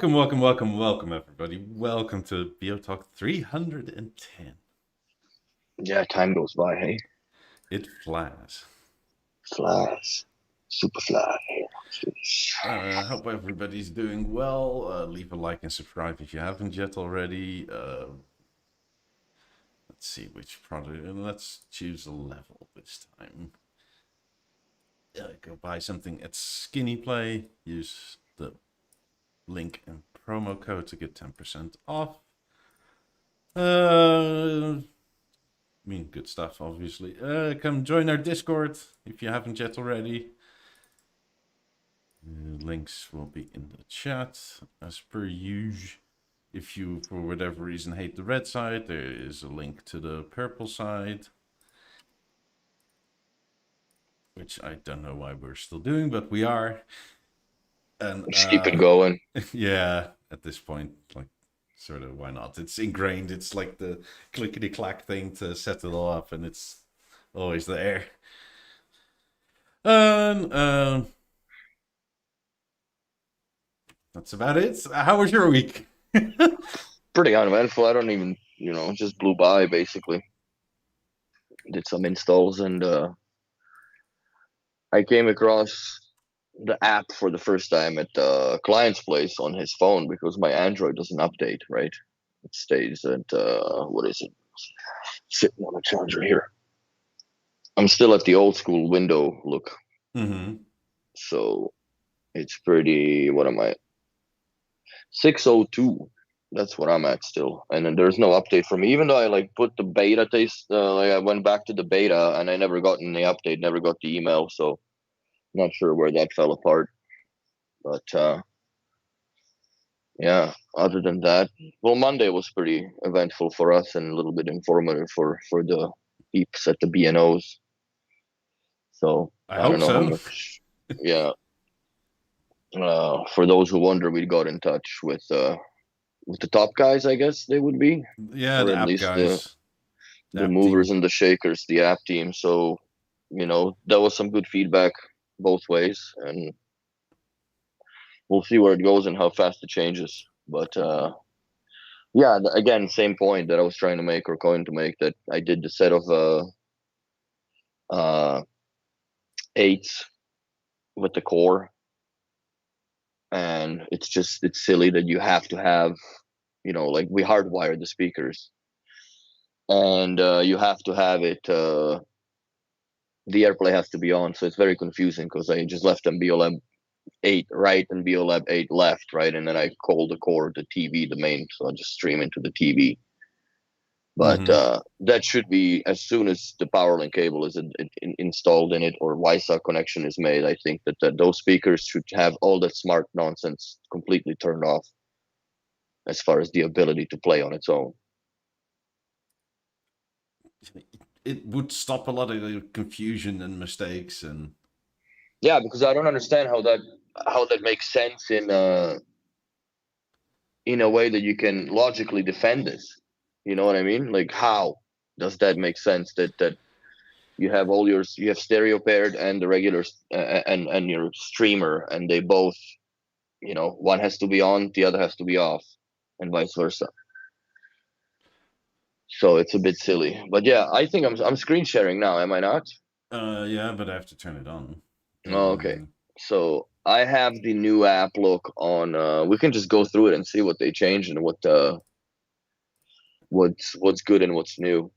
welcome, everybody. Welcome to BeoTalk 310. Yeah, time goes by, hey? It flies. Flies. Super fly. Hope everybody's doing well. Leave a like and subscribe if you haven't yet already. Let's see which product. Let's choose a level this time. Go buy something at Skinny Play. Use the link and promo code to get 10% off. Good stuff, obviously. Come join our Discord if you haven't yet already. Links will be in the chat as per usual. If you, for whatever reason, hate the red side, there is a link to the purple side. Which I don't know why we're still doing, but we are. And Just keep it going. Yeah, at this point, like, sort of, why not? It's ingrained. It's like the clickety clack thing to set it all up, and it's always there. That's about it. How was your week? Pretty uneventful. I don't even, just blew by basically. Did some installs and I came across the app for the first time at the client's place on his phone because my Android doesn't update, right? It stays at, what is it? Sitting on the charger here. I'm still at the old school window look. Mm-hmm. So it's pretty, what am I? 602. That's what I'm at still, and then there's no update for me. Even though I put the beta taste, I went back to the beta, and I never got any update, never got the email. So not sure where that fell apart. But yeah, other than that, well, Monday was pretty eventful for us and a little bit informative for the peeps at the BNOs. So I I hope don't know how so. much. Yeah. For those who wonder, we got in touch with the top guys, I guess they would be, Yeah, or the at app least the guys. the App movers team. and the shakers, the app team. So, that was some good feedback both ways, and we'll see where it goes and how fast it changes. But yeah, again, same point that I was trying to make or going to make, that I did the set of uh, eights with the core, and it's silly that you have to have, like we hardwired the speakers, and you have to have it. The AirPlay has to be on, so it's very confusing because I just left them BLM 8 right and BLM 8 left, right, and then I call the core the TV, the main, so I just stream into the TV. But Mm-hmm. that should be, as soon as the power link cable is installed in it or Wi-Fi connection is made, I think that those speakers should have all that smart nonsense completely turned off as far as the ability to play on its own. It would stop a lot of confusion and mistakes, and Yeah, because I don't understand how that makes sense in a way that you can logically defend this. You know what I mean? Like, how does that make sense that you have you have stereo paired and the regular and your streamer, and they both, one has to be on, the other has to be off, and vice versa. So it's a bit silly. But yeah, I think I'm screen sharing now, am I not? yeah, but I have to turn it on. Oh, okay. So I have the new app look on. We can just go through it and see what they changed and what's good and what's new.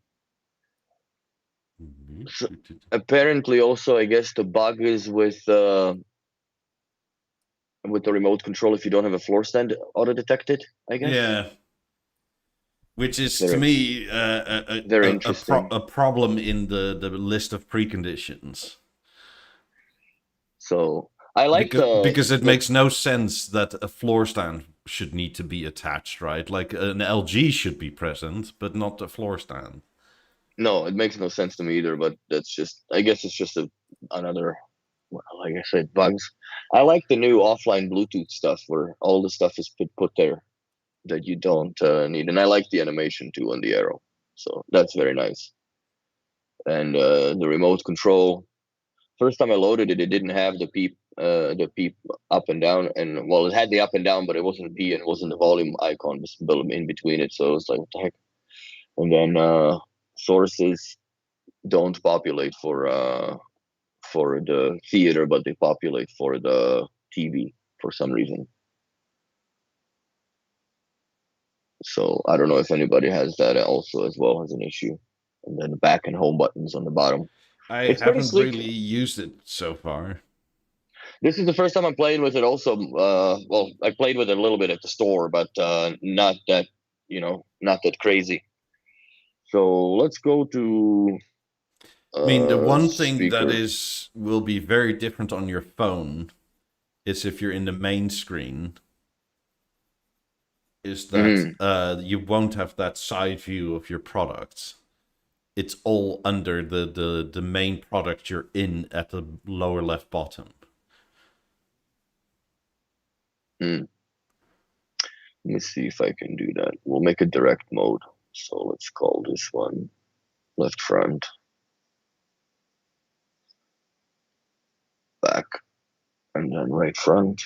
So apparently, also, I guess the bug is with the remote control. If you don't have a floor stand auto detected, I guess. Yeah, which is to Very, me very interesting. a problem in the list of preconditions. So I like Because it the makes no sense that a floor stand should need to be attached, right? Like an LG should be present, but not a floor stand. no, it makes no sense to me either. But that's just, I guess it's just another, well, like I said, bugs. I like the new offline Bluetooth stuff where all the stuff is put there that you don't need, and I like the animation too on the arrow. So that's very nice. And the remote control. First time I loaded it, it didn't have the peep the P up and down, and well, it had the up and down, but it wasn't P and it wasn't the volume icon visible in between it. So it's like, what the heck? And then sources don't populate for the theater, but they populate for the TV for some reason. So I don't know if anybody has that also as well as an issue. And then the back and home buttons on the bottom. I It's pretty haven't sleek. really used it so far. This is the first time I'm playing with it also. Well, I played with it a little bit at the store, but not that, not that crazy. So let's go to I mean, the one thing speaker. that will be very different on your phone is if you're in the main screen, is that you won't have that side view of your products. It's all under the main product you're in at the lower left bottom. Let me see if I can do that. We'll make a direct mode. So let's call this one left front, back, and then right front,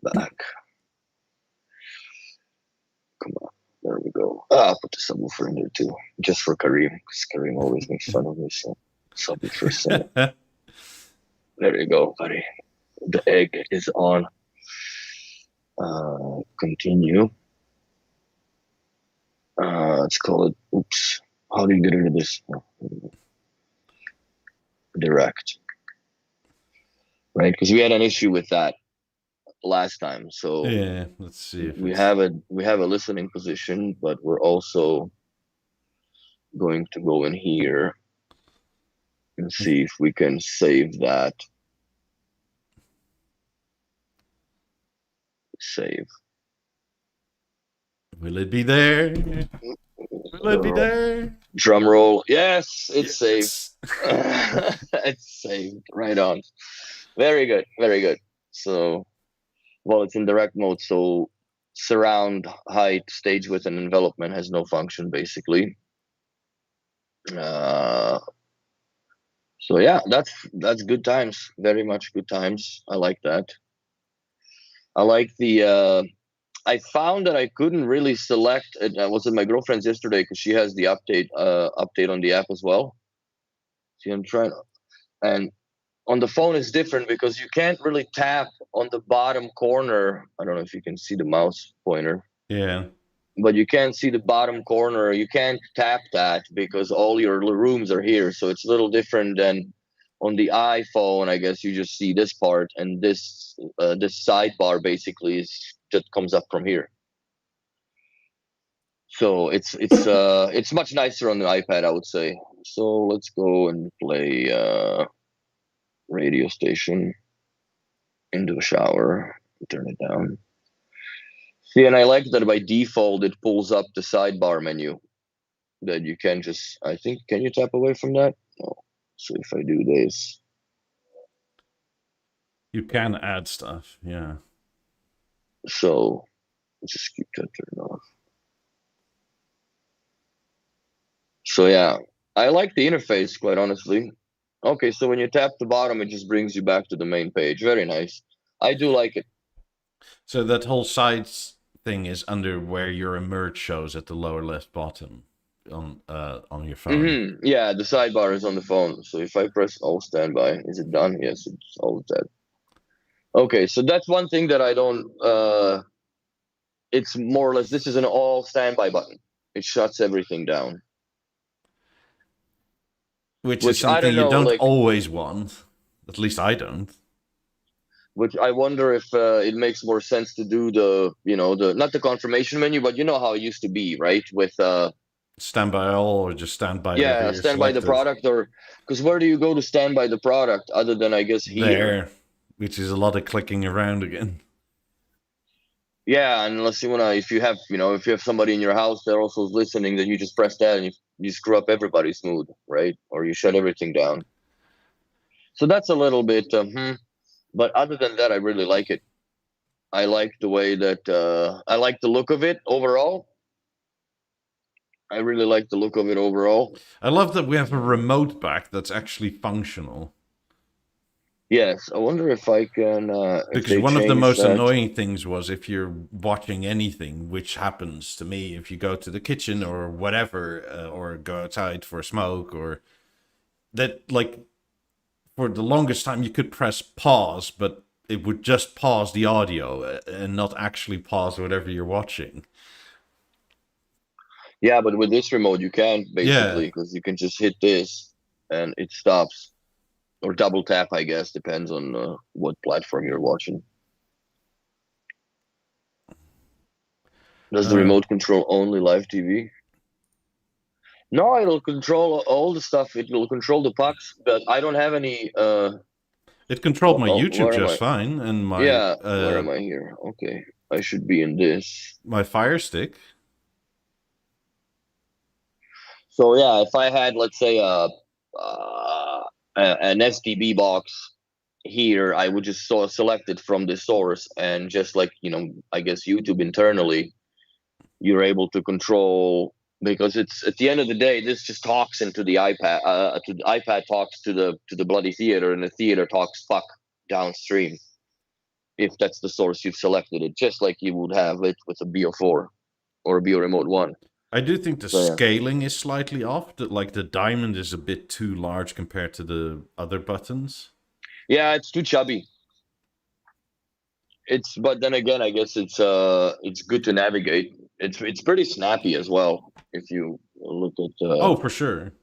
back. Come on, there we go. I'll put the subwoofer in there too, just for Kareem, because Kareem always makes fun of me. So sub it for a second. There you go, buddy. The egg is on. Continue. Let's call it. Oops. How do you get rid of this? Oh, direct. Right, because we had an issue with that last time. So yeah, let's see. If we have a listening position, but we're also going to go in here and see if we can save that. Save. Will it be there? Will it be there? Drum roll. Yes, it's Yes. saved. It's saved. Right on. Very good. Very good. So, well, it's in direct mode. So, surround, height, stage width, and envelopment has no function basically. So yeah, that's good times. Very much good times. I like that. I like the. I found that I couldn't really select it. I was at my girlfriend's yesterday because she has the update on the app as well. See, I'm trying, and on the phone it's different because you can't really tap on the bottom corner. I don't know if you can see the mouse pointer. Yeah. But you can't see the bottom corner. You can't tap that because all your rooms are here. So it's a little different than on the iPhone. I guess you just see this part, and this sidebar basically that comes up from here. So it's much nicer on the iPad, I would say. So let's go and play radio station into the shower. Turn it down. See, and I like that by default it pulls up the sidebar menu. That you can just, I think, can you tap away from that? No. So if I do this, You can add stuff, yeah. so just keep that turned off. So yeah, I like the interface, quite honestly. Okay, so when you tap the bottom, it just brings you back to the main page. Very nice. I do like it. So that whole sides thing is under where your emerge shows at the lower left bottom on your phone. Yeah, the sidebar is on the phone. So if I press all standby, is it done? Yes, it's all dead. Okay, so that's one thing that I don't. It's more or less, this is an all standby button. It shuts everything down. Which is something you don't like, always want. At least I don't. Which I wonder if it makes more sense to do the not the confirmation menu, but you know how it used to be, right? With stand by all or just stand by stand by the product, or because where do you go to stand by the product other than I guess here? There, which is a lot of clicking around again. Yeah, unless you wanna, if you have somebody in your house that also is listening, then you just press that and you screw up everybody's mood, right? Or you shut everything down. So that's a little bit, but other than that, I really like it. I like the way that I like the look of it overall. I really like the look of it overall. I love that we have a remote back that's actually functional. Yes, I wonder if I can, if Because they one of the change most that. annoying things was if you're watching anything, which happens to me if you go to the kitchen or whatever, or go outside for a smoke, or that, like, for the longest time you could press pause, but it would just pause the audio and not actually pause whatever you're watching. Yeah, but with this remote you can Yeah. basically, because you can just hit this and it stops, or double tap, I guess, depends on what platform you're watching. Does the Uh, remote control only live TV? No, it'll control all the stuff. It'll control the pucks, but I don't have any. it controlled my Oh, YouTube where am just I? fine, and Yeah, where am I here? Okay, I should be in this. my Fire Stick. So yeah, if I had, let's say, an STB box here, I would just select it from the source, and just like, I guess YouTube internally, you're able to control, because it's at the end of the day, this just talks into the iPad. To the iPad talks to the bloody theater, and the theater talks fuck downstream. If that's the source you've selected, it just like you would have it with a BO4 or a Bio Remote One. I do think the So yeah. scaling is slightly off. That, like, the diamond is a bit too large compared to the other buttons. Yeah, it's too chubby. But then again, I guess it's good to navigate. It's pretty snappy as well if you look at. Oh, for sure.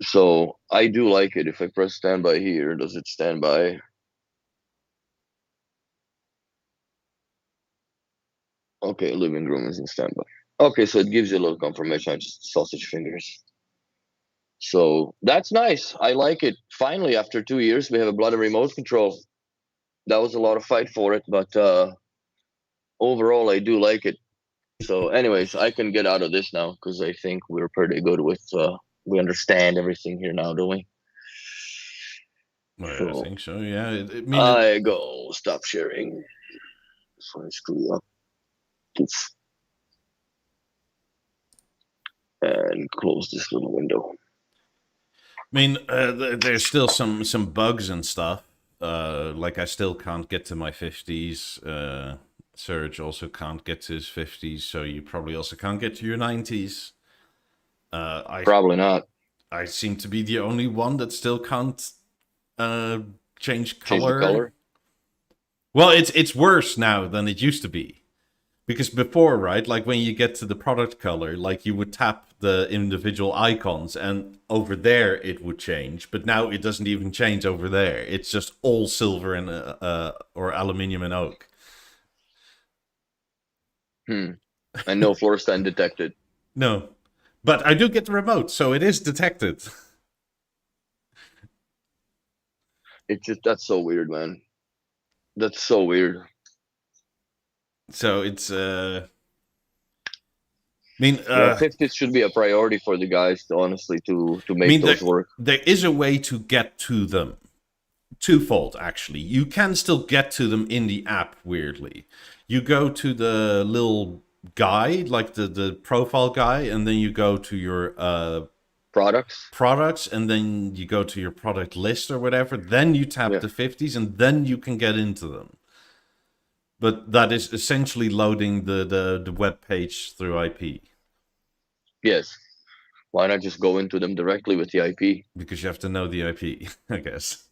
So I do like it. If I press standby here, does it stand by? Okay, living room is in standby. Okay, so it gives you a little confirmation. I just sausage fingers. So that's nice. I like it. Finally, after 2 years, we have a bloody remote control. That was a lot of fight for it, but overall, I do like it. So, anyways, I can get out of this now because I think we're pretty good with. We understand everything here now, don't we? Well, I So think so. Yeah. I mean, I go stop sharing. So I screw up. Poof. And close this little window. there's still some bugs and stuff. Like, I still can't get to my 50s. Serge also can't get to his 50s, so you probably also can't get to your 90s. I Probably not. I seem to be the only one that still can't uh, change Change the color. color. Well, it's worse now than it used to be. Because before, right, like when you get to the product color, like you would tap the individual icons and over there it would change. But now it doesn't even change over there. It's just all silver and or aluminium and oak. And no fluorescein detected. No. But I do get the remote, so it is detected. That's so weird, man. That's so weird. So it's Yeah, 50s should be a priority for the guys to honestly to make those work. there is a way to get to them. Twofold, actually. You can still get to them in the app, weirdly. You go to the little guy, like the profile guy, and then you go to your products, and then you go to your product list or whatever. Then you tap the 50s, and then you can get into them. But that is essentially loading the web page through IP. Yes. Why not just go into them directly with the IP? Because you have to know the IP, I guess.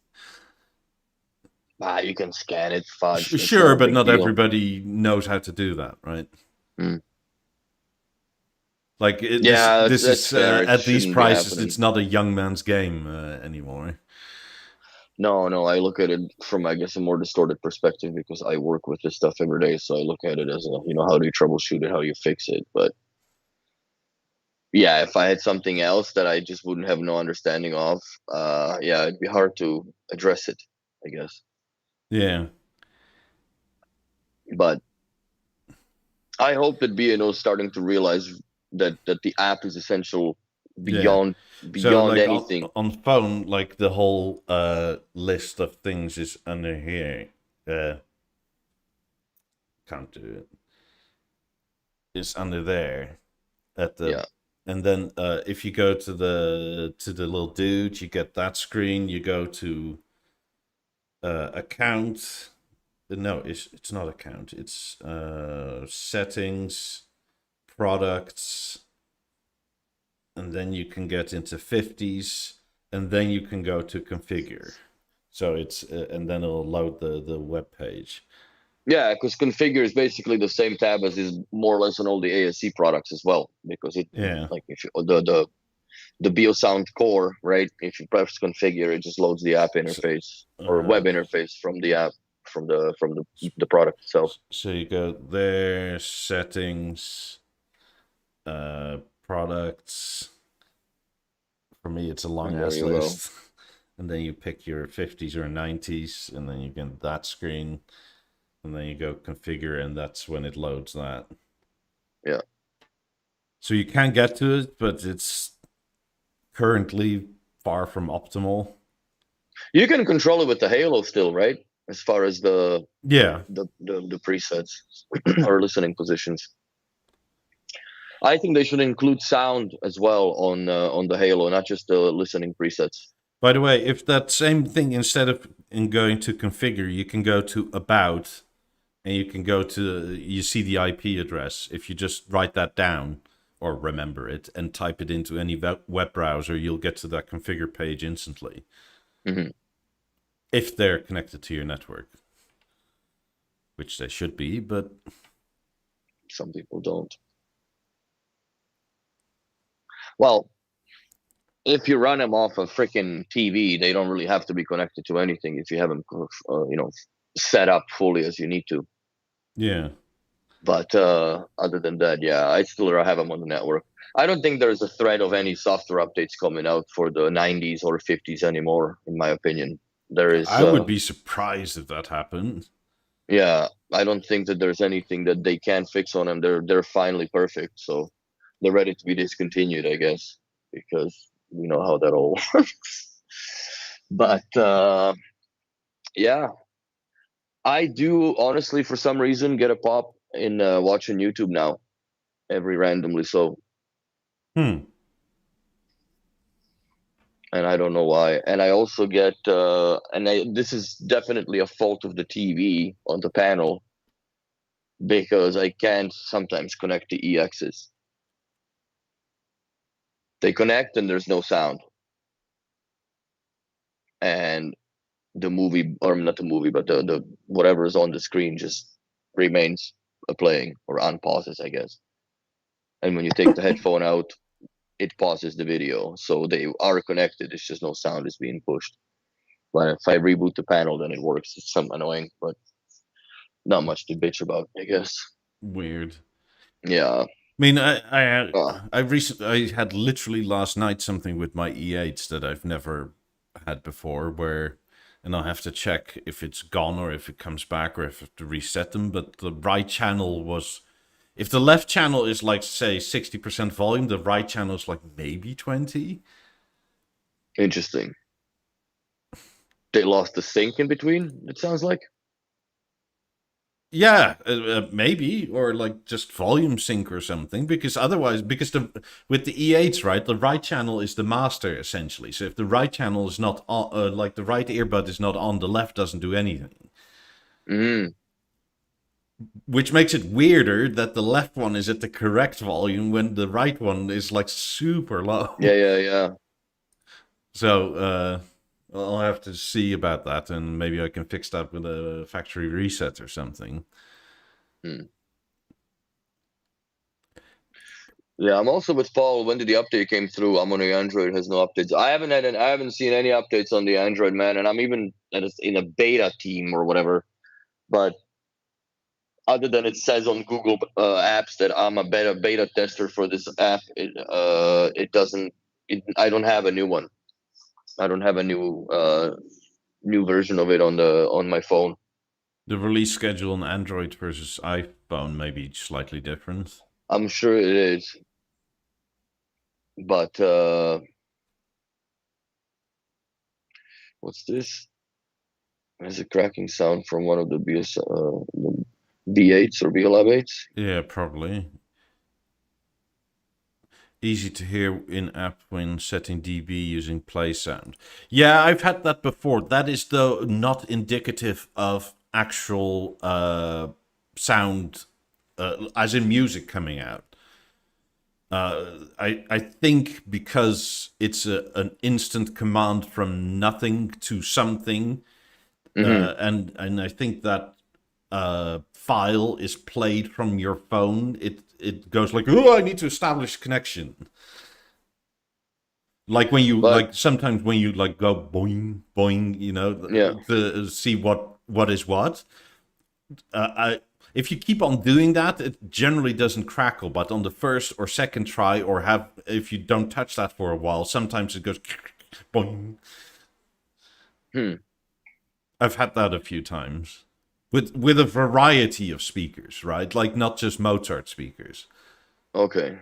You can scan it, fudge. Sure, but not everybody knows how to do that, right? Like, this is at these prices, it's not a young man's game anymore. No, I look at it from, I guess, a more distorted perspective because I work with this stuff every day. So I look at it as, how do you troubleshoot it, how do you fix it? But yeah, if I had something else that I just wouldn't have no understanding of, it'd be hard to address it, I guess. Yeah. But I hope that B&O is starting to realize that the app is essential beyond so, like, anything. On phone, like, the whole list of things is under here. Can't do it. It's under there. at the, Yeah. and then if you go to the little dude, you get that screen. You go to account. No, it's not account. It's settings, products, and then you can get into 50s, and then you can go to configure. So it's and then it'll load the web page. Yeah, because configure is basically the same tab as is more or less on all the ASC products as well. Because it Yeah. like if you, the BeoSound core, right? If you press configure, it just loads the app So, interface or uh, web interface from the app from the product itself. so you go there, settings, products. For me, it's a long There ass you go. list. And then you pick your 50s or 90s, and then you get that screen, and then you go configure, and that's when it loads that. Yeah. So you can get to it, but it's currently far from optimal. You can control it with the Halo still, right? As far as Yeah. the presets or listening positions. I think they should include sound as well on the Halo, not just the listening presets. By the way, if that same thing, instead of in going to configure, you can go to about, and you can go to, you see the IP address. If you just write that down or remember it and type it into any web browser, you'll get to that configure page instantly. Mm-hmm. If they're connected to your network, which they should be, but Some people don't. Well, if you run them off a freaking TV, they don't really have to be connected to anything if you have them, set up fully as you need to. yeah. But other than that, yeah, I still have them on the network. I don't think there's a threat of any software updates coming out for the 90s or 50s anymore, in my opinion. There is, I would be surprised if that happened. yeah, I don't think that there's anything that they can't fix on them. They're finally perfect, so they're ready to be discontinued, I guess, because we know how that all works. But yeah, I do honestly, for some reason, get a pop in watching YouTube now, every randomly so, Hmm. and I don't know why. And I also get, this is definitely a fault of the TV on the panel because I can't sometimes connect the EXs. They connect and there's no sound, and the movie, or not the movie, but the whatever is on the screen just remains playing or unpauses, I guess. And when you take the headphone out, it pauses the video. So they are connected. It's just no sound is being pushed. But if I reboot the panel, then it works. It's some annoying, but not much to bitch about, I guess. Weird. Yeah. I mean, I Uh, I recently I had literally last night something with my E8s that I've never had before, where, and I'll have to check if it's gone or if it comes back or if I have to reset them. But the right channel was, if the left channel is like say 60% volume, the right channel is like maybe 20. Interesting. They lost the sync in between, it sounds like. Yeah, maybe, or like just volume sync or something. Because otherwise, because the with the E8s, right, the right channel is the master essentially. So if the right channel is not on, like the right earbud is not on, the left doesn't do anything. Mm, Which makes it weirder that the left one is at the correct volume when the right one is like super yeah, low. yeah, yeah. So I'll have to see about that, and maybe I can fix that with a factory reset or something. Hmm. Yeah, I'm also with Paul. When did the update came through? I'm on the Android. Has no updates. I haven't seen any updates on the Android, man. And I'm even in a beta team or whatever. But other than it says on Google Apps that I'm a beta tester for this app, it doesn't. I don't have a new one. I don't have a new version of it on my phone. The release schedule on Android versus iPhone may be slightly different. I'm sure it is, but what's this? There's a cracking sound from one of the B8s or BLab 8s. Yeah, probably. Easy to hear in app when setting dB using play sound. Yeah, I've had that before. That is though not indicative of actual sound, as in music coming out. I think because it's an instant command from nothing to something, and I think that file is played from your phone. It goes like, oh, I need to establish connection. Like when you But like sometimes when you like go boing boing, you know, yeah, to see what is what. If you keep on doing that, it generally doesn't crackle. But on the first or second try, or if you don't touch that for a while, sometimes it goes boing. I've had that a few times with a variety of speakers, right? Like not just Mozart speakers, okay.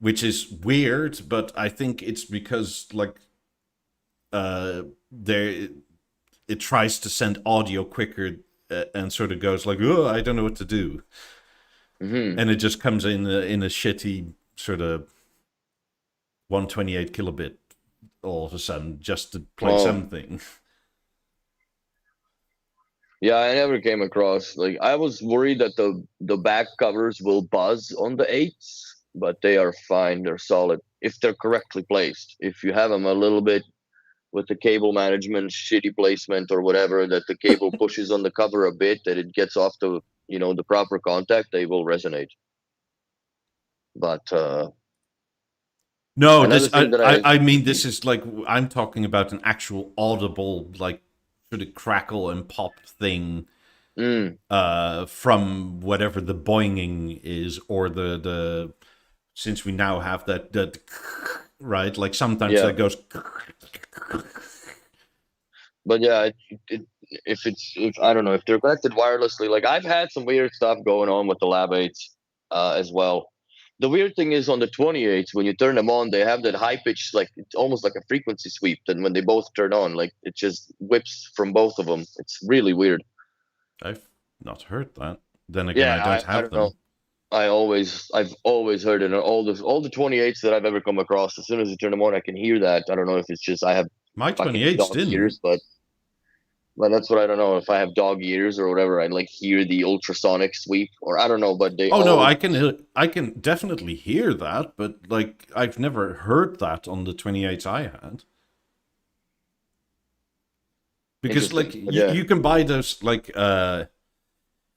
which is weird. But I think it's because like there it tries to send audio quicker and sort of goes like, oh, I don't know what to do. And it just comes in a shitty sort of 128 kilobit all of a sudden just to play Oh, something. yeah, I never came across, like, I was worried that the back covers will buzz on the eights, but they are fine. They're solid if they're correctly placed. If you have them a little bit with the cable management shitty placement or whatever, that the cable pushes on the cover a bit, that it gets off the proper contact, they will resonate. But No, another this thing that I I mean this is like I'm talking about an actual audible like sort of crackle and pop thing from whatever the boinging is, or the since we now have that right, like sometimes yeah, that goes. but yeah, if I don't know if they're connected wirelessly, like I've had some weird stuff going on with the Lab 8s as well. The weird thing is on the 28s, when you turn them on, they have that high pitch, like it's almost like a frequency sweep. Then when they both turn on, like it just whips from both of them. It's really weird. I've not heard that. Then again, I Yeah, don't I have don't know. them. I've always heard it. And all the 28s that I've ever come across, as soon as you turn them on, I can hear that. I don't know if it's just I have My fucking 28s dog didn't. ears, but that's what I don't know, if I have dog ears or whatever. I like hear the ultrasonic sweep, or I don't know, but they Oh no, all. I can definitely hear that, but like I've never heard that on the 28s I had. Because like Interesting. But yeah, you can buy those like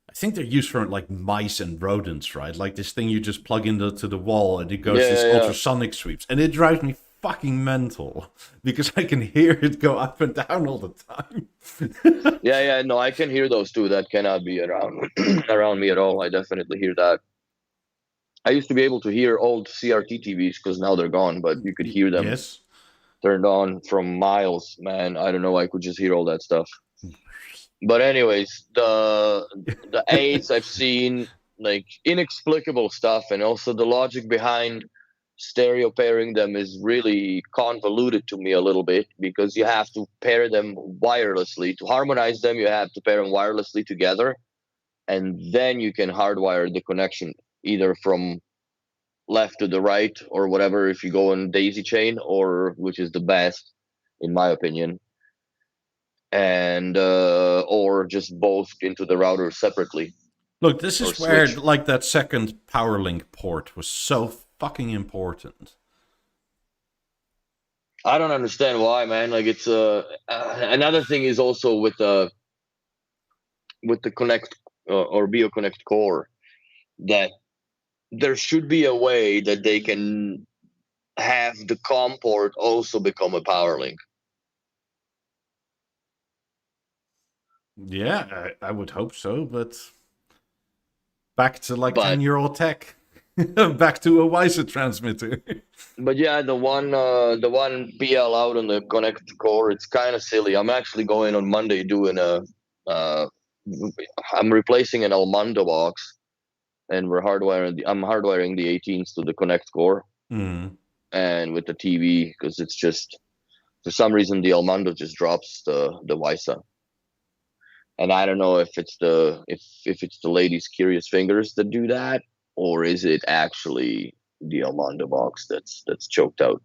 I think they're used for like mice and rodents, right? Like this thing you just plug into the wall and it goes yeah, this yeah, yeah. ultrasonic sweeps, and it drives me fucking mental because I can hear it go up and down all the time. Yeah, yeah, no, I can hear those too. That cannot be around around me at all. I definitely hear that. I used to be able to hear old CRT TVs because now they're gone, but you could hear them Yes. turned on from miles. Man, I don't know. I could just hear all that stuff. But anyways, the aids I've seen, like inexplicable stuff, and also the logic behind stereo pairing them is really convoluted to me a little bit, because you have to pair them wirelessly to harmonize them. You have to pair them wirelessly together, and then you can hardwire the connection either from left to the right or whatever, if you go in daisy chain, or which is the best in my opinion, and or just both into the router separately, Look, this or is where switch. like that second PowerLink port was so fucking important. I don't understand why, man. Like it's another thing is also with the Connect or BeoConnect core, that there should be a way that they can have the COM port also become a power link. Yeah, I would hope so, but back to like But 10-year-old tech. Back to a Wiser transmitter. yeah, the one PL out on the Connect core, it's kind of silly. I'm actually going on Monday doing a uh, I'm replacing an Almando box, and I'm hardwiring the 18s to the Connect core Mm. and with the TV, because it's just for some reason the Almando just drops the WISA. And I don't know if it's the if it's the lady's curious fingers that do that, or is it actually the Almondo box that's choked out.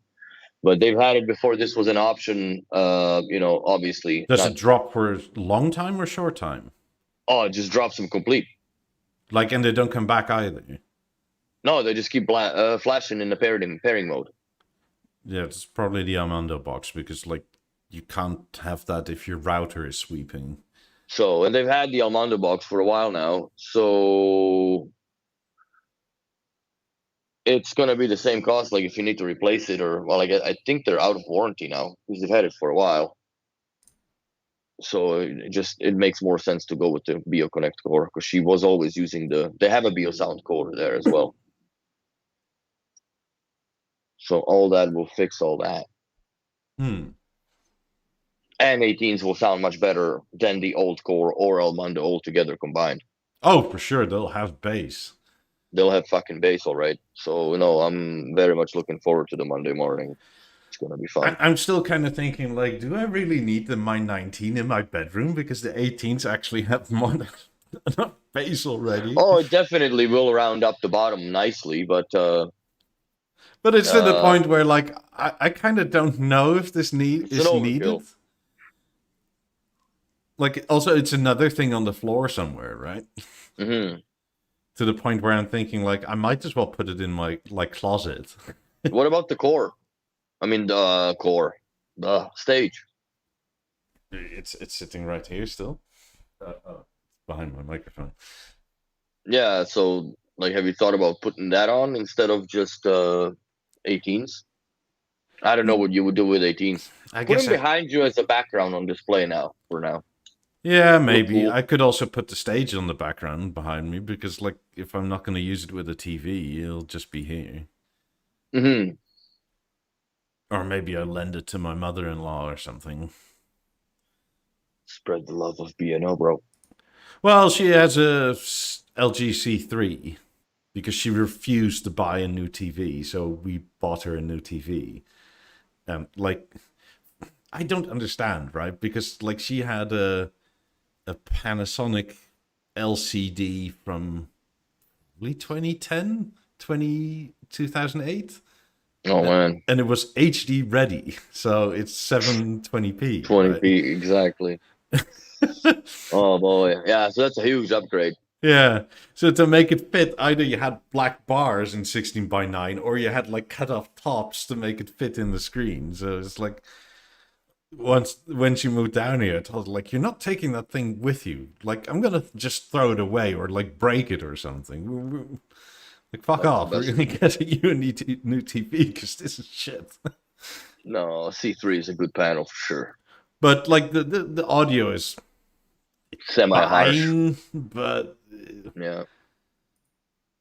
But they've had it before. This was an option. Obviously Does not. it drop for a long time or short time? Oh, it just drops them complete. Like, and they don't come back either. No, they just keep flashing in the pairing mode. Yeah, it's probably the Armando box because like you can't have that if your router is sweeping. So, and they've had the Almondo box for a while now. So it's gonna be the same cost. Like if you need to replace it, or well, I think they're out of warranty now because they've had it for a while. So it makes more sense to go with the BeoConnect core because she was always using they have a BeoSound core there as well. So all that will fix all that. And 18s will sound much better than the old core or Almondo altogether combined. Oh, for sure, they'll have bass. They'll have fucking bass, all right. So I'm very much looking forward to the Monday morning. It's gonna be fun. I'm still kind of thinking, like, do I really need my 19 in my bedroom because the 18s actually have more than enough bass already? Oh, it definitely will round up the bottom nicely, but it's to the point where, like, I kind of don't know if this is needed. Like, also, it's another thing on the floor somewhere, right? Mm-hmm. To the point where I'm thinking, like, I might as well put it in my closet. What about the core? I mean, the stage. It's sitting right here still. Behind my microphone. Yeah, so like, have you thought about putting that on instead of just 18s? I don't know what you would do with 18s. Put them behind you as a background on display now. For now. Yeah, maybe. Cool. I could also put the stage on the background behind me because, like, if I'm not going to use it with a TV, it'll just be here. Mm-hmm. Or maybe I'll lend it to my mother-in-law or something. Spread the love of B&O, bro. Well, she has a LG C3 because she refused to buy a new TV, so we bought her a new TV. Like, I don't understand, right? Because, like, she had a Panasonic LCD from 2010, 2008. Oh, man. And it was HD ready, so it's 720p. 20p, right? exactly. Oh, boy. Yeah, so that's a huge upgrade. Yeah. So to make it fit, either you had black bars in 16:9, or you had, like, cut off tops to make it fit in the screen. So it's like, when she moved down here, I told her, like, you're not taking that thing with you. Like, I'm gonna just throw it away or, like, break it or something. Like, fuck off. We're gonna get you a new TV because this is shit. No, C3 is a good panel for sure. But, like, the audio is semi-harsh, but yeah.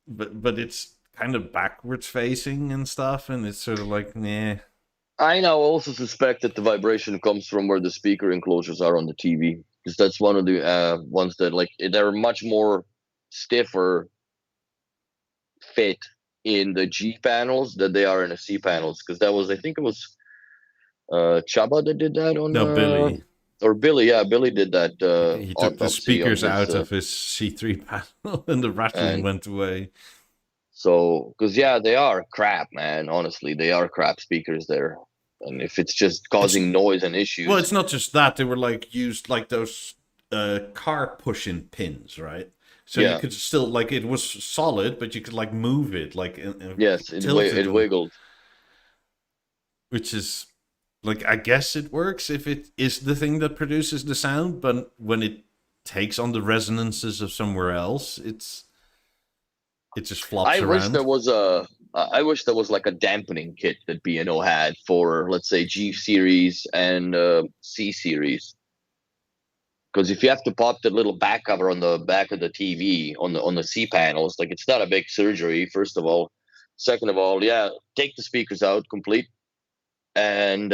But it's kind of backwards facing and stuff, and it's sort of like, nah. I now also suspect that the vibration comes from where the speaker enclosures are on the TV, because that's one of the ones that, like, they're much more stiffer fit in the G panels than they are in the C panels. Because that was, I think it was Chaba that did that on Billy. Or Billy, yeah, Billy did that. He took the speakers out of his C3 panel, and the rattling went away. So, because they are crap, man. Honestly, they are crap speakers there. And if it's just causing noise and issues, well, it's not just that. They were, like, used like those car pushing pins, right? So you could still, like, it was solid, but you could, like, move it, like, yes, it wiggled, which is, like, I guess it works if it is the thing that produces the sound, but when it takes on the resonances of somewhere else, it just flops around. I wish there was like a dampening kit that B&O had for, let's say, G series and C series. Because if you have to pop the little back cover on the back of the TV on the C panels, like, it's not a big surgery, first of all. Second of all, take the speakers out complete. And,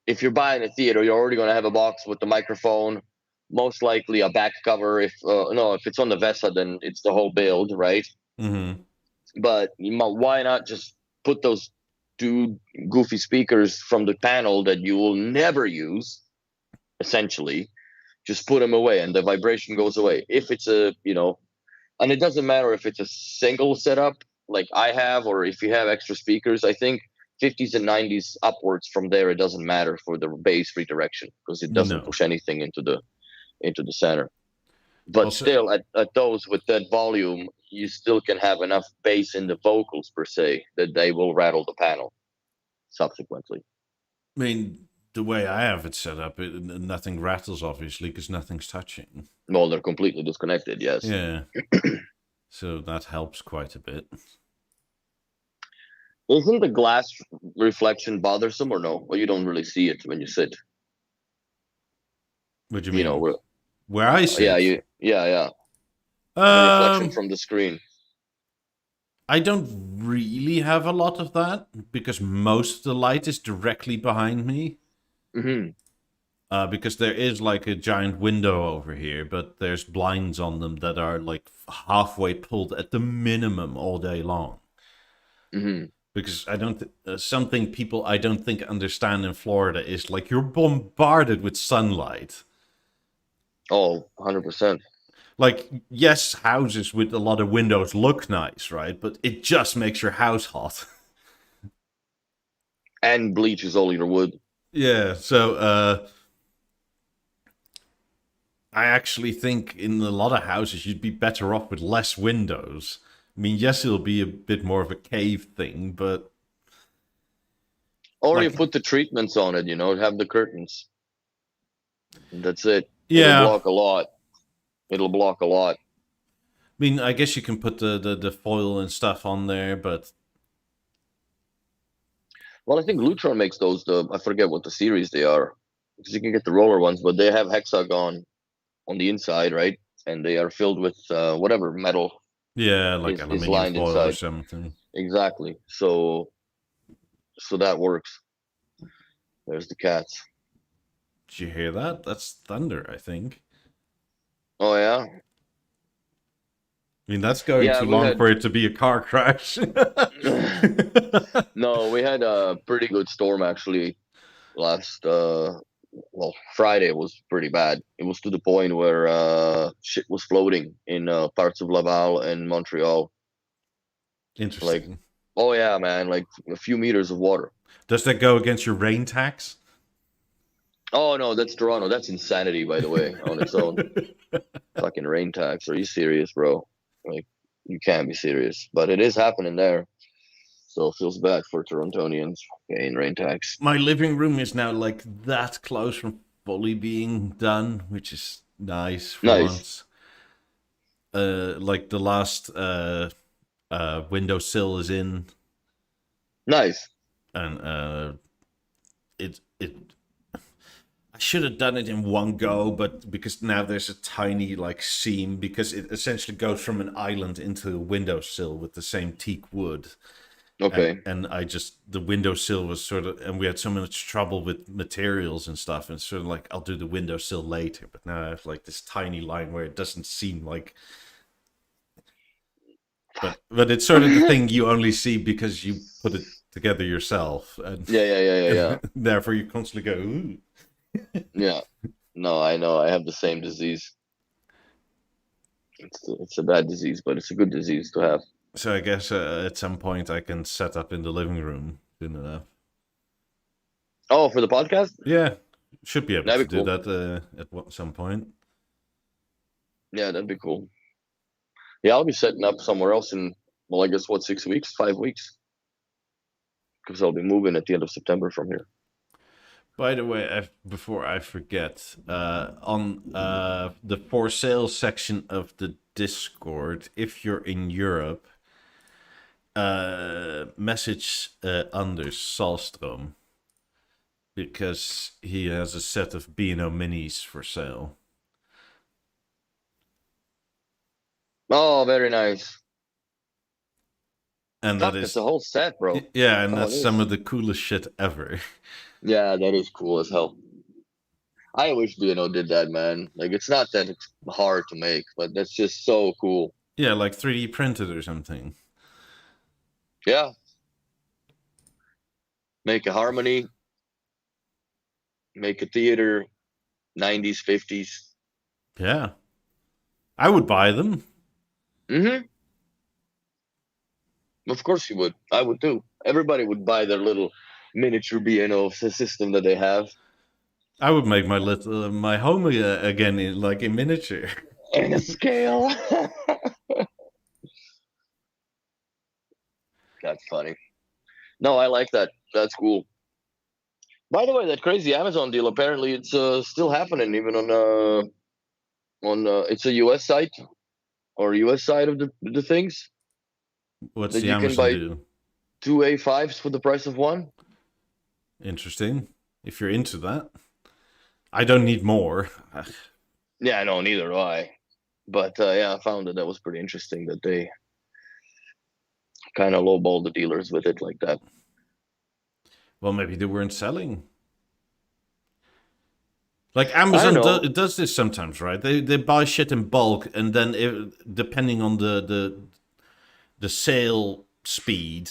if you're buying a theater, you're already going to have a box with the microphone, most likely a back cover. If it's on the Vesa, then it's the whole build, right? Mm-hmm. But why not just put those two goofy speakers from the panel that you will never use, essentially, just put them away and the vibration goes away. If it's a And it doesn't matter if it's a single setup like I have, or if you have extra speakers. I think 50s and 90s upwards from there, it doesn't matter for the bass redirection because it doesn't No. push anything into the center. But Also, still, at those with that volume, you still can have enough bass in the vocals per se that they will rattle the panel subsequently. I mean, the way I have it set up, nothing rattles, obviously, because nothing's touching. Well, they're completely disconnected, yes. Yeah. So that helps quite a bit. Isn't the glass reflection bothersome or no? Well, you don't really see it when you sit. What do you You mean? know, Where I sit? yeah. The reflection from the screen. I don't really have a lot of that because most of the light is directly behind me. Mm-hmm. Because there is like a giant window over here, but there's blinds on them that are like halfway pulled at the minimum all day long. Mm-hmm. Because I don't, something people I don't think understand in Florida is like you're bombarded with sunlight. Oh, 100%. Like, yes, houses with a lot of windows look nice, right? But it just makes your house hot. And bleaches all your wood. Yeah, so I actually think in a lot of houses you'd be better off with less windows. I mean, yes, it'll be a bit more of a cave thing, but Or you like, put the treatments on it, have the curtains. That's it. It'll yeah. block a lot. It'll block a lot. I mean, I guess you can put the foil and stuff on there, but Well, I think Lutron makes those. I forget what the series they are, because you can get the roller ones, but they have hexagon on the inside, right? And they are filled with whatever metal yeah, like is aluminium lined foil or inside. something. Exactly. So that works. There's the cats. Did you hear that? That's thunder, I think. Oh yeah. I mean, that's going Yeah, too we long had for it to be a car crash. no, we had a pretty good storm actually last Friday was pretty bad. It was to the point where shit was floating in parts of Laval and Montreal. Like, Interesting. oh yeah, man, like a few meters of water. Does that go against your rain tax? Oh no, that's Toronto. That's insanity, by the way, on its own. Fucking rain tax. Are you serious, bro? Like, you can't be serious. But it is happening there. So it feels bad for Torontonians paying rain tax. My living room is now like that close from fully being done, which is nice for Nice. once. Like the last windowsill is in, Nice. and it. I should have done it in one go, but because now there's a tiny like seam, because it essentially goes from an island into a windowsill with the same teak wood. Okay. And I just, the windowsill was sort of, and we had so much trouble with materials and stuff, and sort of like, I'll do the windowsill later, but now I have like this tiny line where it doesn't seem like, but it's sort of the thing you only see because you put it together yourself, and, Yeah. therefore you constantly go, ooh. Yeah. No, I know. I have the same disease. It's a bad disease, but it's a good disease to have. So I guess at some point I can set up in the living room soon enough. Oh, for the podcast? Yeah, should be able That'd to be do cool. that some point. Yeah, that'd be cool. Yeah, I'll be setting up somewhere else in, well, I guess what, 6 weeks, 5 weeks? Because I'll be moving at the end of September from here. By the way, before I forget, on the for sale section of the Discord, if you're in Europe, message Anders Salstrom, because he has a set of B&O minis for sale. Oh, very nice. And Fuck, that it's is, a whole set, bro. yeah, and Oh, it that's some is. of the coolest shit ever. Yeah, that is cool as hell. I wish BNO did that, man. Like, it's not that hard to make, but that's just so cool. Yeah, like 3D printed or something. Yeah. Make a harmony, make a theater, 90s, 50s. Yeah. I would buy them. Hmm. Of course you would. I would too. Everybody would buy their little miniature B&O system that they have. I would make my little my home again in like in miniature. And a scale. That's funny. No, I like that. That's cool. By the way, that crazy Amazon deal, apparently it's still happening even on it's a US site or US side of the things What's that the you can Amazon buy do? two A5s for the price of one. Interesting. If you're into that, I don't need more. Yeah, no, neither do I. But yeah, I found that was pretty interesting that they kind of lowball the dealers with it like that. Well, maybe they weren't selling. Like I don't Amazon know. it does this sometimes, right? They buy shit in bulk, and then depending on the sale speed,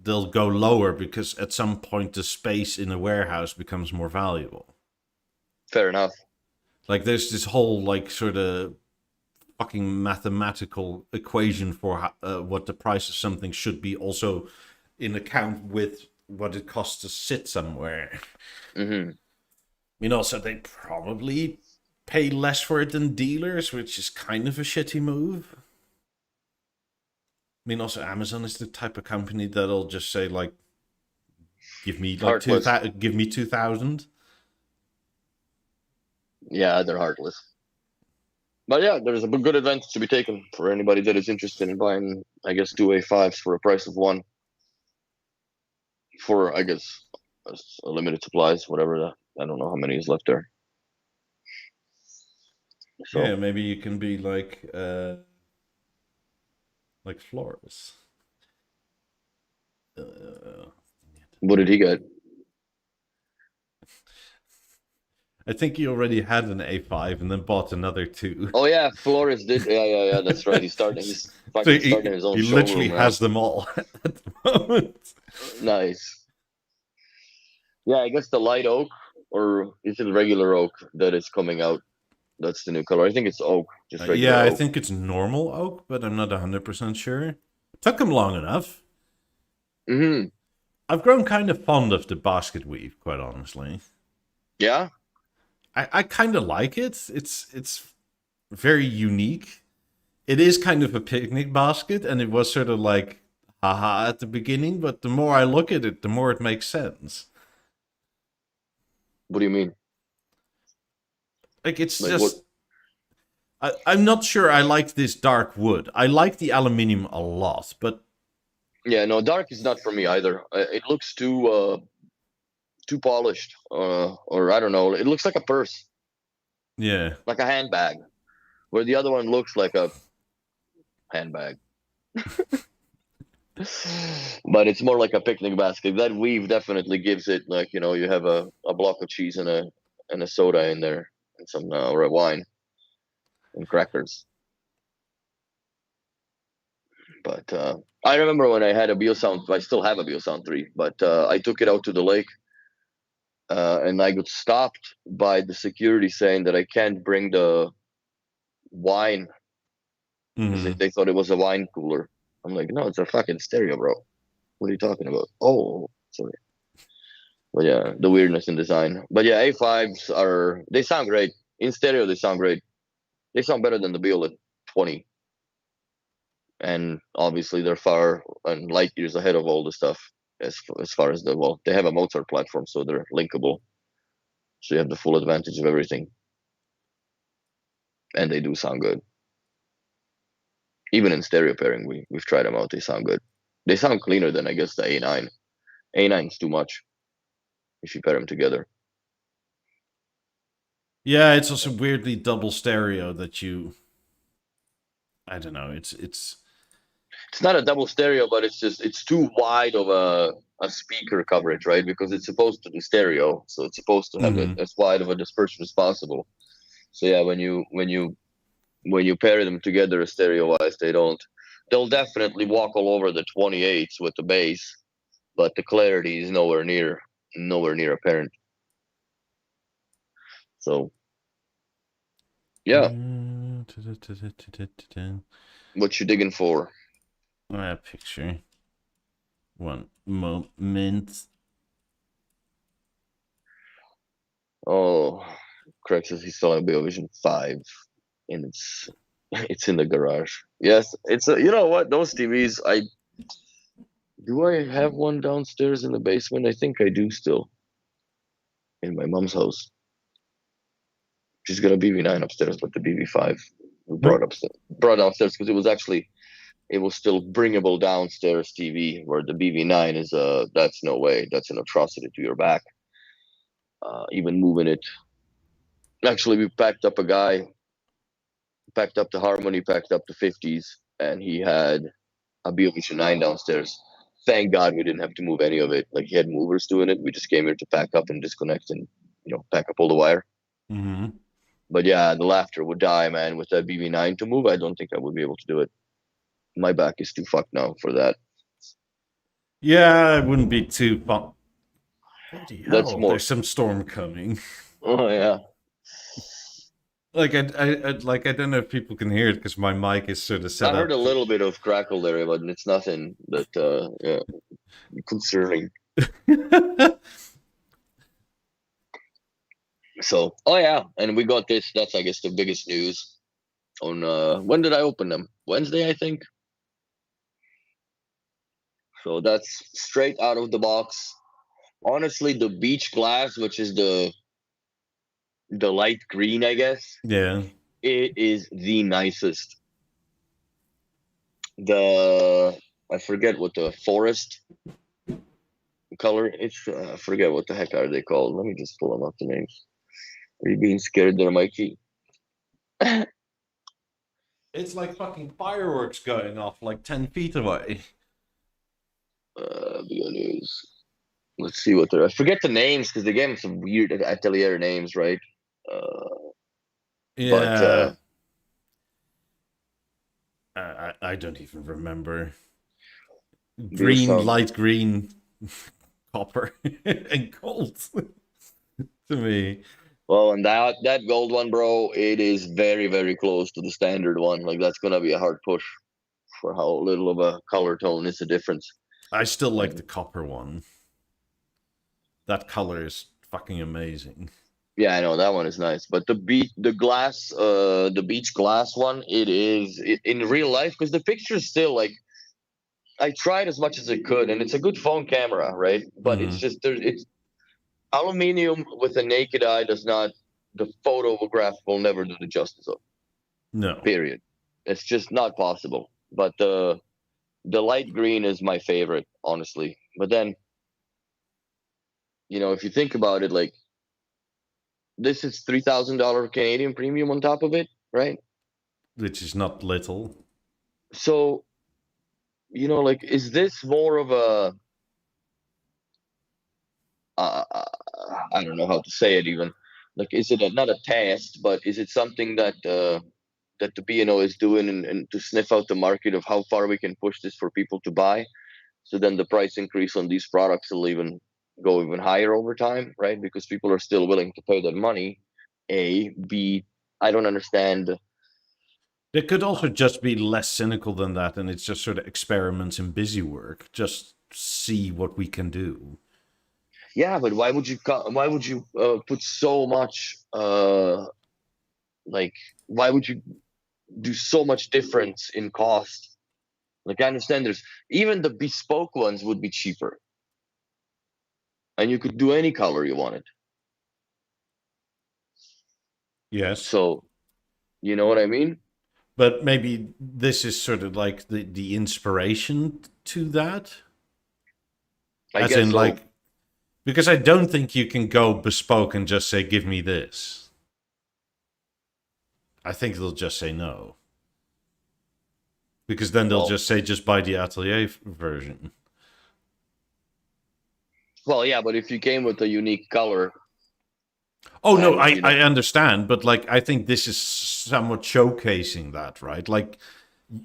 they'll go lower because at some point the space in a warehouse becomes more valuable. Fair enough. Like there's this whole like sort of fucking mathematical equation for what the price of something should be, also in account with what it costs to sit somewhere. Hmm. I mean, also they probably pay less for it than dealers, which is kind of a shitty move. I mean, also Amazon is the type of company that'll just say like, give me like Heartless. give me 2,000. Yeah, they're heartless. But yeah, there's a good advantage to be taken for anybody that is interested in buying, I guess, two A5s for a price of one for, I guess, a limited supplies, whatever. I don't know how many is left there. Yeah, So, maybe you can be like Flores. Uh, what did he get? I think he already had an A5 and then bought another two. Oh yeah, Flores did. Yeah, yeah, yeah. That's right. He's starting. He's So fucking starting his own he literally showroom now. has them all at the moment. Nice. Yeah, I guess the light oak, or is it regular oak that is coming out? That's the new color. I think it's oak, just Yeah, regular I oak. think it's normal oak, but I'm not 100% sure. Took him long enough. Hmm. I've grown kind of fond of the basket weave, quite honestly. Yeah. I kind of like it. It's very unique. It is kind of a picnic basket, and it was sort of like haha at the beginning, but the more I look at it, the more it makes sense. What do you mean? Like it's Like what? just I'm not sure I like this dark wood. I like the aluminium a lot, but Yeah, no, dark is not for me either. It looks too polished, or I don't know. It looks like a purse, yeah. like a handbag, where the other one looks like a handbag. But it's more like a picnic basket. That weave definitely gives it like, you have a block of cheese and a soda in there and some or a wine and crackers. But I remember when I had a BeoSound, I still have a BeoSound 3, but I took it out to the lake, and I got stopped by the security saying that I can't bring the wine because they, Hmm. they thought it was a wine cooler. I'm like, no, it's a fucking stereo, bro. What are you talking about? Oh, sorry. But yeah, the weirdness in design. But yeah, A5s they sound great. In stereo, they sound great. They sound better than the Beal at 20. And obviously, they're far and light years ahead of all the stuff as far as they have a Mozart platform, so they're linkable. So you have the full advantage of everything. And they do sound good. Even in stereo pairing, we've tried them out. They sound good. They sound cleaner than, I guess, the A9. A9's too much if you pair them together. Yeah, it's also weirdly double stereo that you I don't know, it's It's not a double stereo, but it's too wide of a speaker coverage, right? Because it's supposed to do stereo, so it's supposed to have mhm. as wide of a dispersion as possible. So yeah, when you pair them together stereo wise, they'll definitely walk all over the 28s with the bass, but the clarity is nowhere near apparent. So yeah, What you digging for? A picture. One moment. Oh, Craig says he's selling a BeoVision 5, and it's in the garage. Yes, it's a, you know what? Those TVs, do I have one downstairs in the basement? I think I do still. In my mom's house. She's got a BV9 upstairs, but the BV5 we brought downstairs because it was still bringable downstairs TV. Where the BV9 is that's no way. That's an atrocity to your back. Even moving it. Actually, we packed up the Harmony, packed up the 50s, and he had a BeoVision 9 downstairs. Thank God we didn't have to move any of it. Like he had movers doing it. We just came here to pack up and disconnect and pack up all the wire. Mm-hmm. But yeah, the laughter would die, man. With that BV9 to move, I don't think I would be able to do it. My back is too fucked now for that. Yeah, it wouldn't be too fun. Bloody hell, That's more. there's some storm coming. Oh yeah. Like I don't know if people can hear it because my mic is sort of set up. I heard a little bit of crackle there, but it's nothing that concerning. So, oh yeah, and we got this. That's I guess the biggest news. On when did I open them? Wednesday, I think. So that's straight out of the box. Honestly, the beach glass, which is the light green, I guess. Yeah. It is the nicest. I forget what the forest color. It's I forget what the heck are they called. Let me just pull them up the names. Are you being scared there, Mikey? It's like fucking fireworks going off like 10 feet away. Beo News. Let's see what they're. I forget the names because they gave them some weird atelier names, right? Yeah. But I don't even remember. Green, light green, copper, and gold. To me. Well, and that gold one, bro, it is very, very close to the standard one. Like that's gonna be a hard push for how little of a color tone is the difference. I still like the copper one. That color is fucking amazing. Yeah, I know that one is nice, but the beach glass one, in real life because the picture's still like. I tried as much as I could, and it's a good phone camera, right? But it's just it's aluminium with a naked eye the photograph will never do the justice of. No. Period. It's just not possible. But the light green is my favorite, honestly. But then, if you think about it, like this is $3,000 Canadian premium on top of it, right? Which is not little. So, like, is this more of a I don't know how to say it even. Like, is it not a test, but is it something that the B&O is doing and to sniff out the market of how far we can push this for people to buy? So then the price increase on these products will go even higher over time, right? Because people are still willing to pay that money. A, B, I don't understand. They could also just be less cynical than that, and it's just sort of experiments in busy work. Just see what we can do. Yeah, but why would you put so much like why would you do so much difference in cost? Like I understand there's even the bespoke ones would be cheaper. And you could do any color you wanted. Yes. So you know what I mean? But maybe this is sort of like the inspiration to that. I guess so. Because I don't think you can go bespoke and just say, give me this. I think they'll just say no. Because then they'll just say, just buy the atelier version. Well, yeah, but if you came with a unique color. Oh, no, I understand. But like, I think this is somewhat showcasing that, right? Like,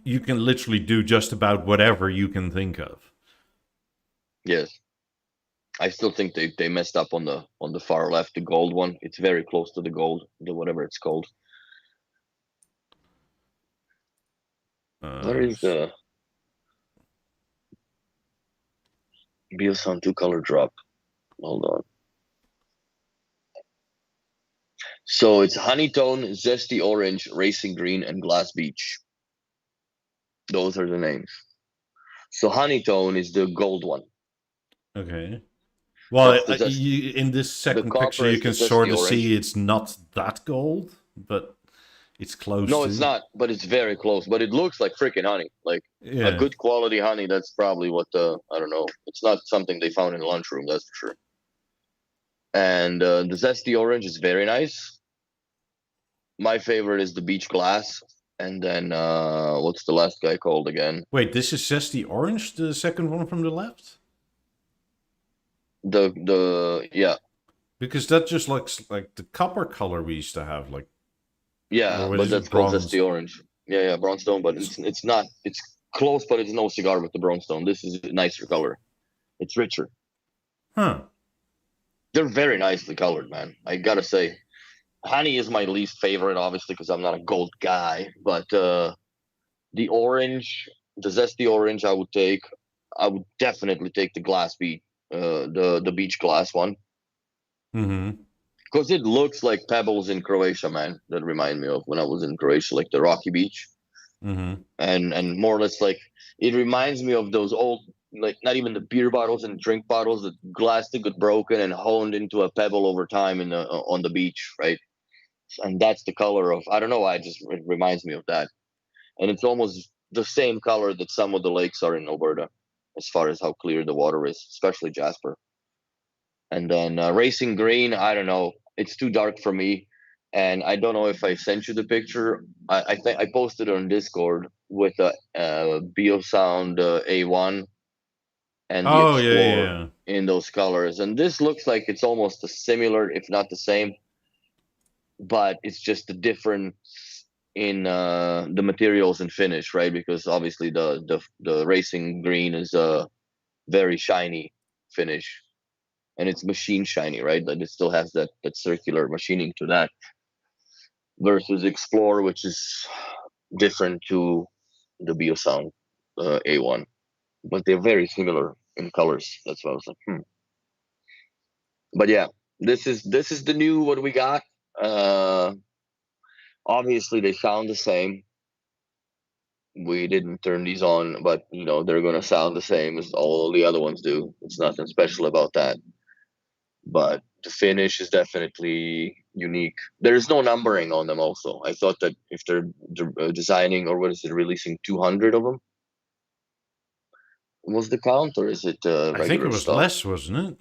you can literally do just about whatever you can think of. Yes. I still think they messed up on the far left, the gold one. It's very close to the gold, the whatever it's called. Where is the BeoSound 2 color drop? Hold on. So it's Honeytone, Zesty Orange, Racing Green, and Glass Beach. Those are the names. So Honeytone is the gold one. Okay. Well, That's the in this the second picture, copper you is the can sort zesty of orange. see it's not that gold, but it's close No, to. it's not, but it's very close. But it looks like freaking honey, like a Yeah. good quality honey. That's probably what I don't know. It's not something they found in the lunchroom, that's for sure. And the zesty orange is very nice. My favorite is the beach glass, and then what's the last guy called again? Wait, this is Zesty Orange, the second one from the left? Yeah. Because that just looks like the copper color we used to have, like, Yeah, or what but is it, that's called bronze? zesty orange. Yeah, brownstone, but it's not. It's close, but it's no cigar with the brownstone. This is a nicer color. It's richer. Huh. They're very nicely colored, man. I gotta say, honey is my least favorite, obviously, because I'm not a gold guy. But the orange, the zesty orange, I would take. I would definitely take the glass beach, the beach glass one, Mm-hmm. because it looks like pebbles in Croatia, man. That remind me of when I was in Croatia, like the rocky beach. Mm-hmm. And more or less like it reminds me of those old, like not even the beer bottles and drink bottles, the glass that got broken and honed into a pebble over time in the on the beach, right? And that's the color of, I don't know why, it reminds me of that. And it's almost the same color that some of the lakes are in Alberta, as far as how clear the water is, especially Jasper. And then racing green, I don't know, it's too dark for me. And I don't know if I sent you the picture. I think I posted it on Discord with the BeoSound A1 and the Oh, yeah, yeah, Explorer yeah. in those colors. And this looks like it's almost a similar, if not the same, but it's just the difference in the materials and finish, right? Because obviously the racing green is a very shiny finish, and it's machine shiny, right? Like it still has that circular machining to that. Versus Explorer, which is different to the BeoSound A1, but they're very similar in colors. That's why I was like, But yeah, this is the new what we got. Uh, Obviously, they sound the same. We didn't turn these on, but they're gonna sound the same as all the other ones do. It's nothing special about that. But the finish is definitely unique. There is no numbering on them. Also, I thought that if they're designing, or what is it, releasing 200 of them, was the count, or is it I think it regular was stuff? less, wasn't it?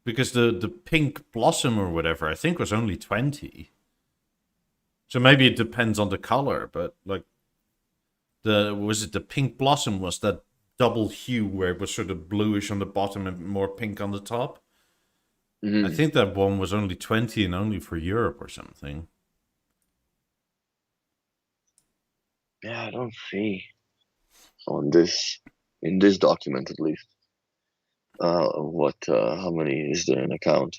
Because the pink blossom or whatever, I think was only 20. So maybe it depends on the color, but like the pink blossom was that double hue where it was sort of bluish on the bottom and more pink on the top. I Mm-hmm. think that one was only 20 and only for Europe or something. Yeah, I don't see on this, in this document at least. What? How many is there in account?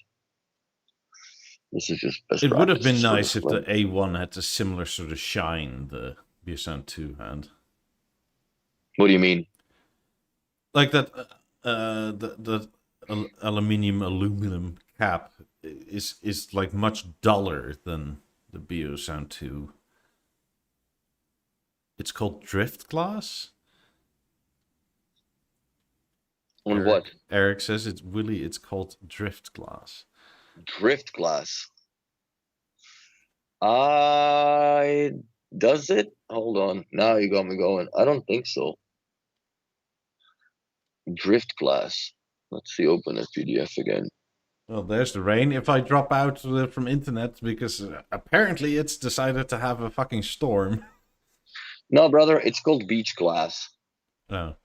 This is just best It would have been practices for nice if display. the A1 had a similar sort of shine the BSN 2 had. What do you mean? Like that, the aluminum cap is like much duller than the BioSound 2. It's called drift glass. On what? Eric says it's called drift glass. Drift glass. I Does it? Hold on. Now you got me going. I don't think so. Drift glass. Let's see. Open this PDF again. Well, there's the rain. If I drop out from internet because apparently it's decided to have a fucking storm. No, brother. It's called beach glass. Oh.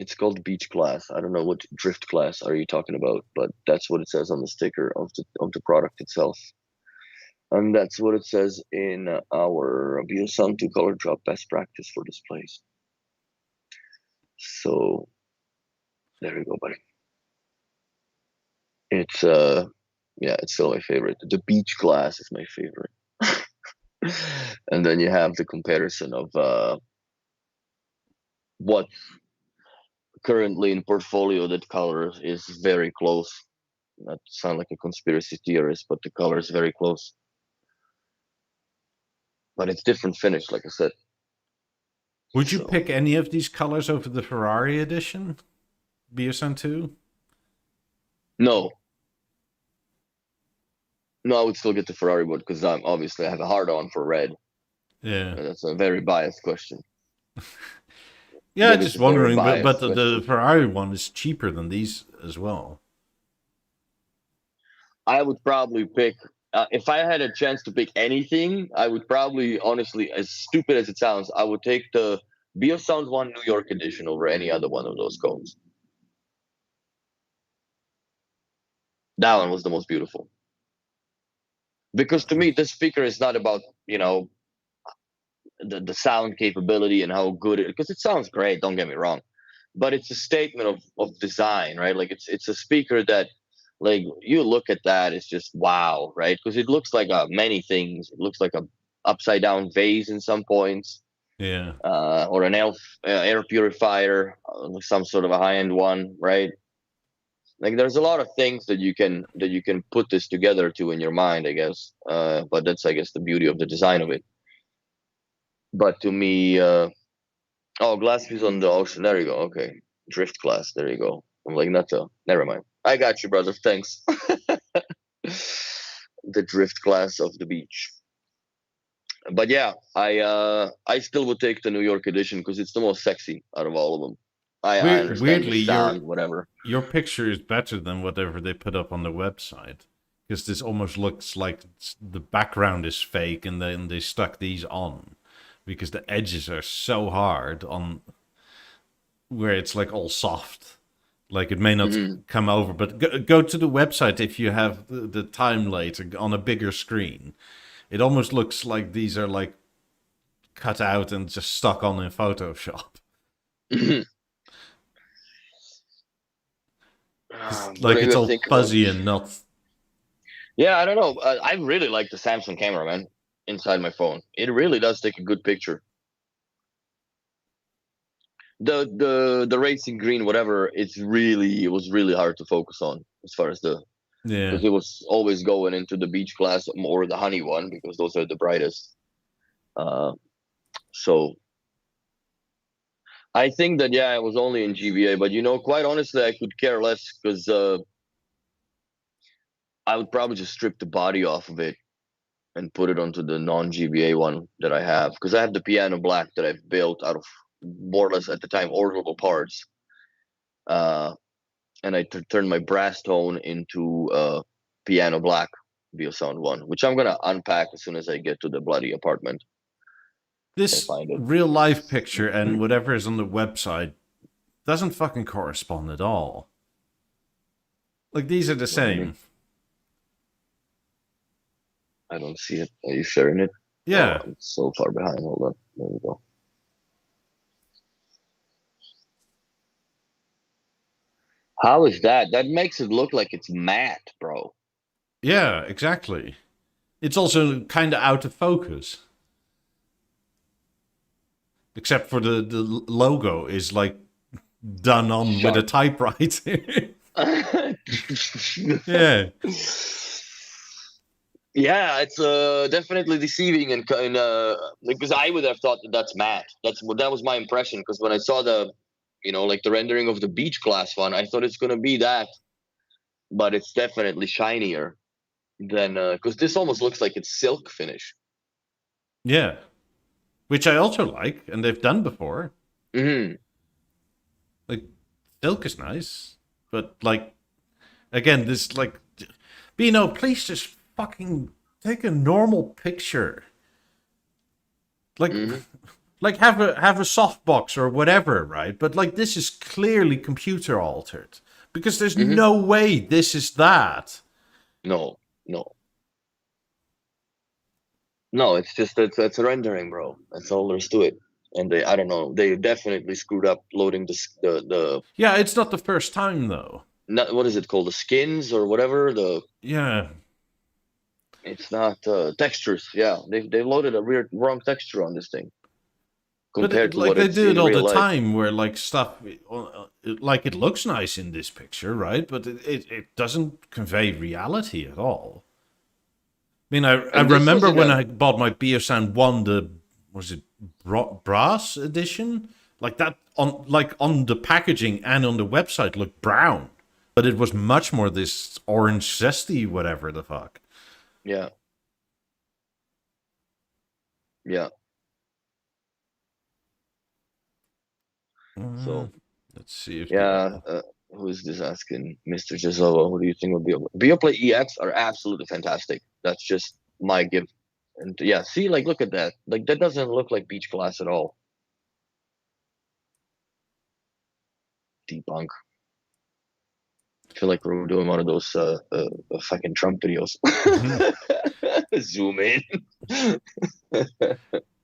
It's called beach glass. I don't know what drift glass are you talking about, but that's what it says on the sticker of the product itself. And that's what it says in our BioSound 2 color drop best practice for displays. So there we go, buddy. It's yeah, it's still my favorite. The beach glass is my favorite. And then you have the comparison of what currently in portfolio, that color is very close. Not to sound like a conspiracy theorist, but the color is very close. But it's different finish, like I said. Would you So pick any of these colors over the Ferrari edition? BSN 2? no, no, I would still get the Ferrari one because I'm obviously I have a hard on for red. Yeah. That's a very biased question. Yeah, That is just a very wondering, but biased the question. Ferrari one is cheaper than these as well. I would probably pick. If I had a chance to pick anything, I would probably, honestly, as stupid as it sounds, I would take the BeoSound One New York edition over any other one of those cones. That one was the most beautiful. Because to me, this speaker is not about the sound capability and how good it, because it sounds great. Don't get me wrong, but it's a statement of design, right? Like it's a speaker that, like, you look at that, it's just wow, right? Because it looks like many things. It looks like a upside down vase in some points, Yeah. or an air purifier, some sort of a high end one, right? Like there's a lot of things that you can put this together to in your mind, I guess. But that's, I guess, the beauty of the design of it. But to me, oh, glass piece on the ocean. There you go. Okay, drift glass. There you go. I'm like, not a. Never mind. I got you, brother. Thanks. The drift glass of the beach. But yeah, I still would take the New York edition because it's the most sexy out of all of them. I understand the Weirdly, sound, whatever. your picture is better than whatever they put up on the website, because this almost looks like the background is fake, and then they stuck these on because the edges are so hard on where it's like all soft. Like it may not Hmm. come over, but go to the website if you have the time later on a bigger screen. It almost looks like these are like cut out and just stuck on in Photoshop. Because What like do it's you all think about? fuzzy and not. Yeah, I don't know. I really like the Samsung camera, man. Inside my phone, it really does take a good picture. The racing green, whatever, it was really hard to focus on as far as the, Yeah. because it was always going into the beach class or the honey one because those are the brightest. uh so I think that, yeah, I was only in GBA, but quite honestly, I could care less because I would probably just strip the body off of it and put it onto the non-GBA one that I have, because I have the piano black that I've built out of more or less at the time orderable parts. uh and I turned my brass tone into piano black BeoSound one, which I'm gonna unpack as soon as I get to the bloody apartment and This find it. real life picture and whatever is on the website doesn't fucking correspond at all. Like these are the What do you mean? same. I don't see it. Are you sharing it? Oh, Yeah. I'm so far behind. Hold on. There we go. How is that? That makes it look like it's matte, bro. Yeah, exactly. It's also kind of out of focus. Except for the logo is like done on with a Sharp. typewriter. Yeah. Yeah, it's definitely deceiving, and because I would have thought that that's matte. That was my impression, because when I saw the, like the rendering of the beach class one, I thought it's gonna be that, but it's definitely shinier than, because this almost looks like it's silk finish. Yeah. Which I also like, and they've done before. Hmm. Like, silk is nice. But, like, again, this, like, Bino, please just fucking take a normal picture. Like, Hmm. like have a softbox or whatever, right? But like this is clearly computer altered because there's Hmm. no way this is that. No, no, no. It's just it's a rendering, bro. That's all there's to it. And I don't know. They definitely screwed up loading the Yeah, it's not the first time though. not, what is it called? The skins or whatever. Yeah, It's not textures. Yeah, they loaded a weird wrong texture on this thing But compared to like what they it's do it in all the real life. time, where like stuff, like it looks nice in this picture, right? But it doesn't convey reality at all. I mean, I And this was remember in when a I bought my BeoSound 1, was it brass edition? Like that on the packaging and on the website looked brown, but it was much more this orange zesty whatever the fuck. yeah, yeah. Uh, So let's see if the yeah, who is this asking? Mr. Gisova, who do you think of BeoPlay EX are absolutely fantastic. That's just my give. And yeah, see, like, look at that. Like, that doesn't look like beach glass at all. Debunk. I feel like we're doing one of those fucking Trump videos. Zoom in.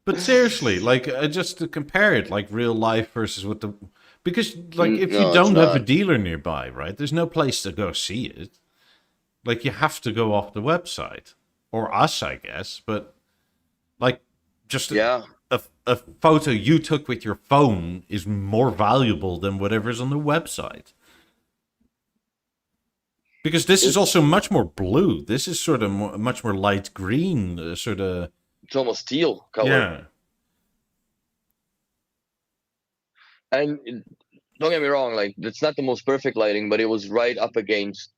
But seriously, like just to compare it, like real life versus what the, because like if you No, it's don't have a not. dealer nearby, right? There's no place to go see it. Like you have to go off the website or us, I guess. But like just Yeah, a photo you took with your phone is more valuable than whatever's on the website. Because this is also it's much more blue. This is sort of much more light green, sort of. it's almost teal color. Yeah. And don't get me wrong, like, it's not the most perfect lighting, but it was right up against.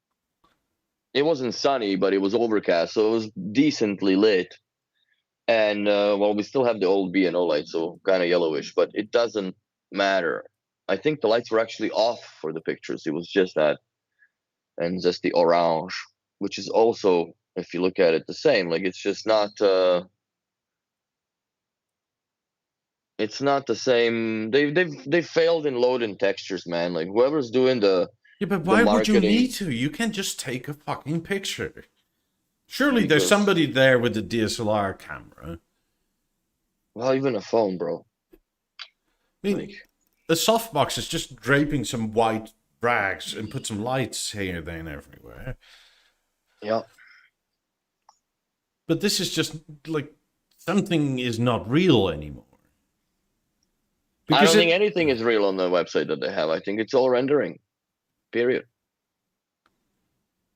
It wasn't sunny, but it was overcast, so it was decently lit. And well, we still have the old B&O light, so kind of yellowish, but it doesn't matter. I think the lights were actually off for the pictures. It was just that, and just the orange, which is also, if you look at it, the same. Like, it's just not. It's not the same. They failed in loading textures, man. Like, whoever's doing Yeah, but the why would you marketing. need to? You can just take a fucking picture. Surely there's Because, somebody there with a DSLR camera. well, even a phone, bro. I Like, mean, a softbox is just draping some white rags and put some lights here, there, and everywhere. yeah. But this is just like something is not real anymore. I Because don't think it, anything is real on the website that they have. I think it's all rendering. Period.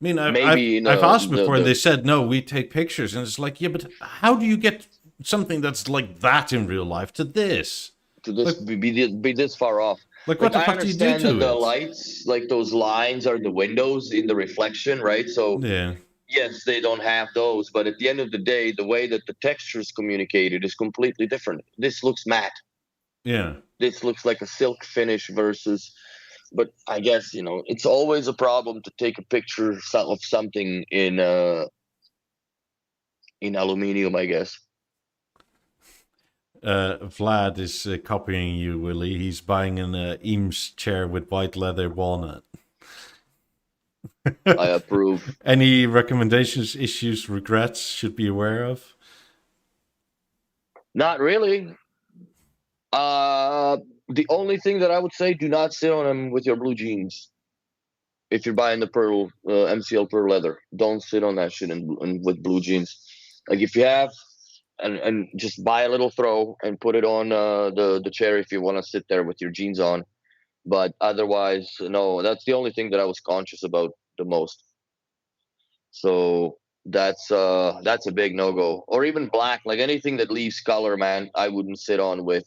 I mean, Maybe I've asked before, and the they said no. We take pictures, and it's like, yeah, but how do you get something that's like that in real life to this? to this Like, be this far off. what Like, the I fuck do you do understand that to the it? lights, like those lines, are the windows in the reflection, right? So Yeah, yes, they don't have those, but at the end of the day, the way that the texture is communicated is completely different. This looks matte. yeah. This looks like a silk finish versus. But I guess, it's always a problem to take a picture of something in aluminium, I guess. Vlad is copying you, Willie. He's buying an Eames chair with white leather walnut. I approve. Any recommendations, issues, regrets should be aware of? Not really. Uh, the only thing that I would say, do not sit on them with your blue jeans. If you're buying the pearl MCL pearl leather, don't sit on that shit with blue jeans. Like, if you have, and just buy a little throw and put it on the chair if you want to sit there with your jeans on. But otherwise, no. That's the only thing that I was conscious about the most. So that's a big no go. Or even black, like anything that leaves color, man, I wouldn't sit on with.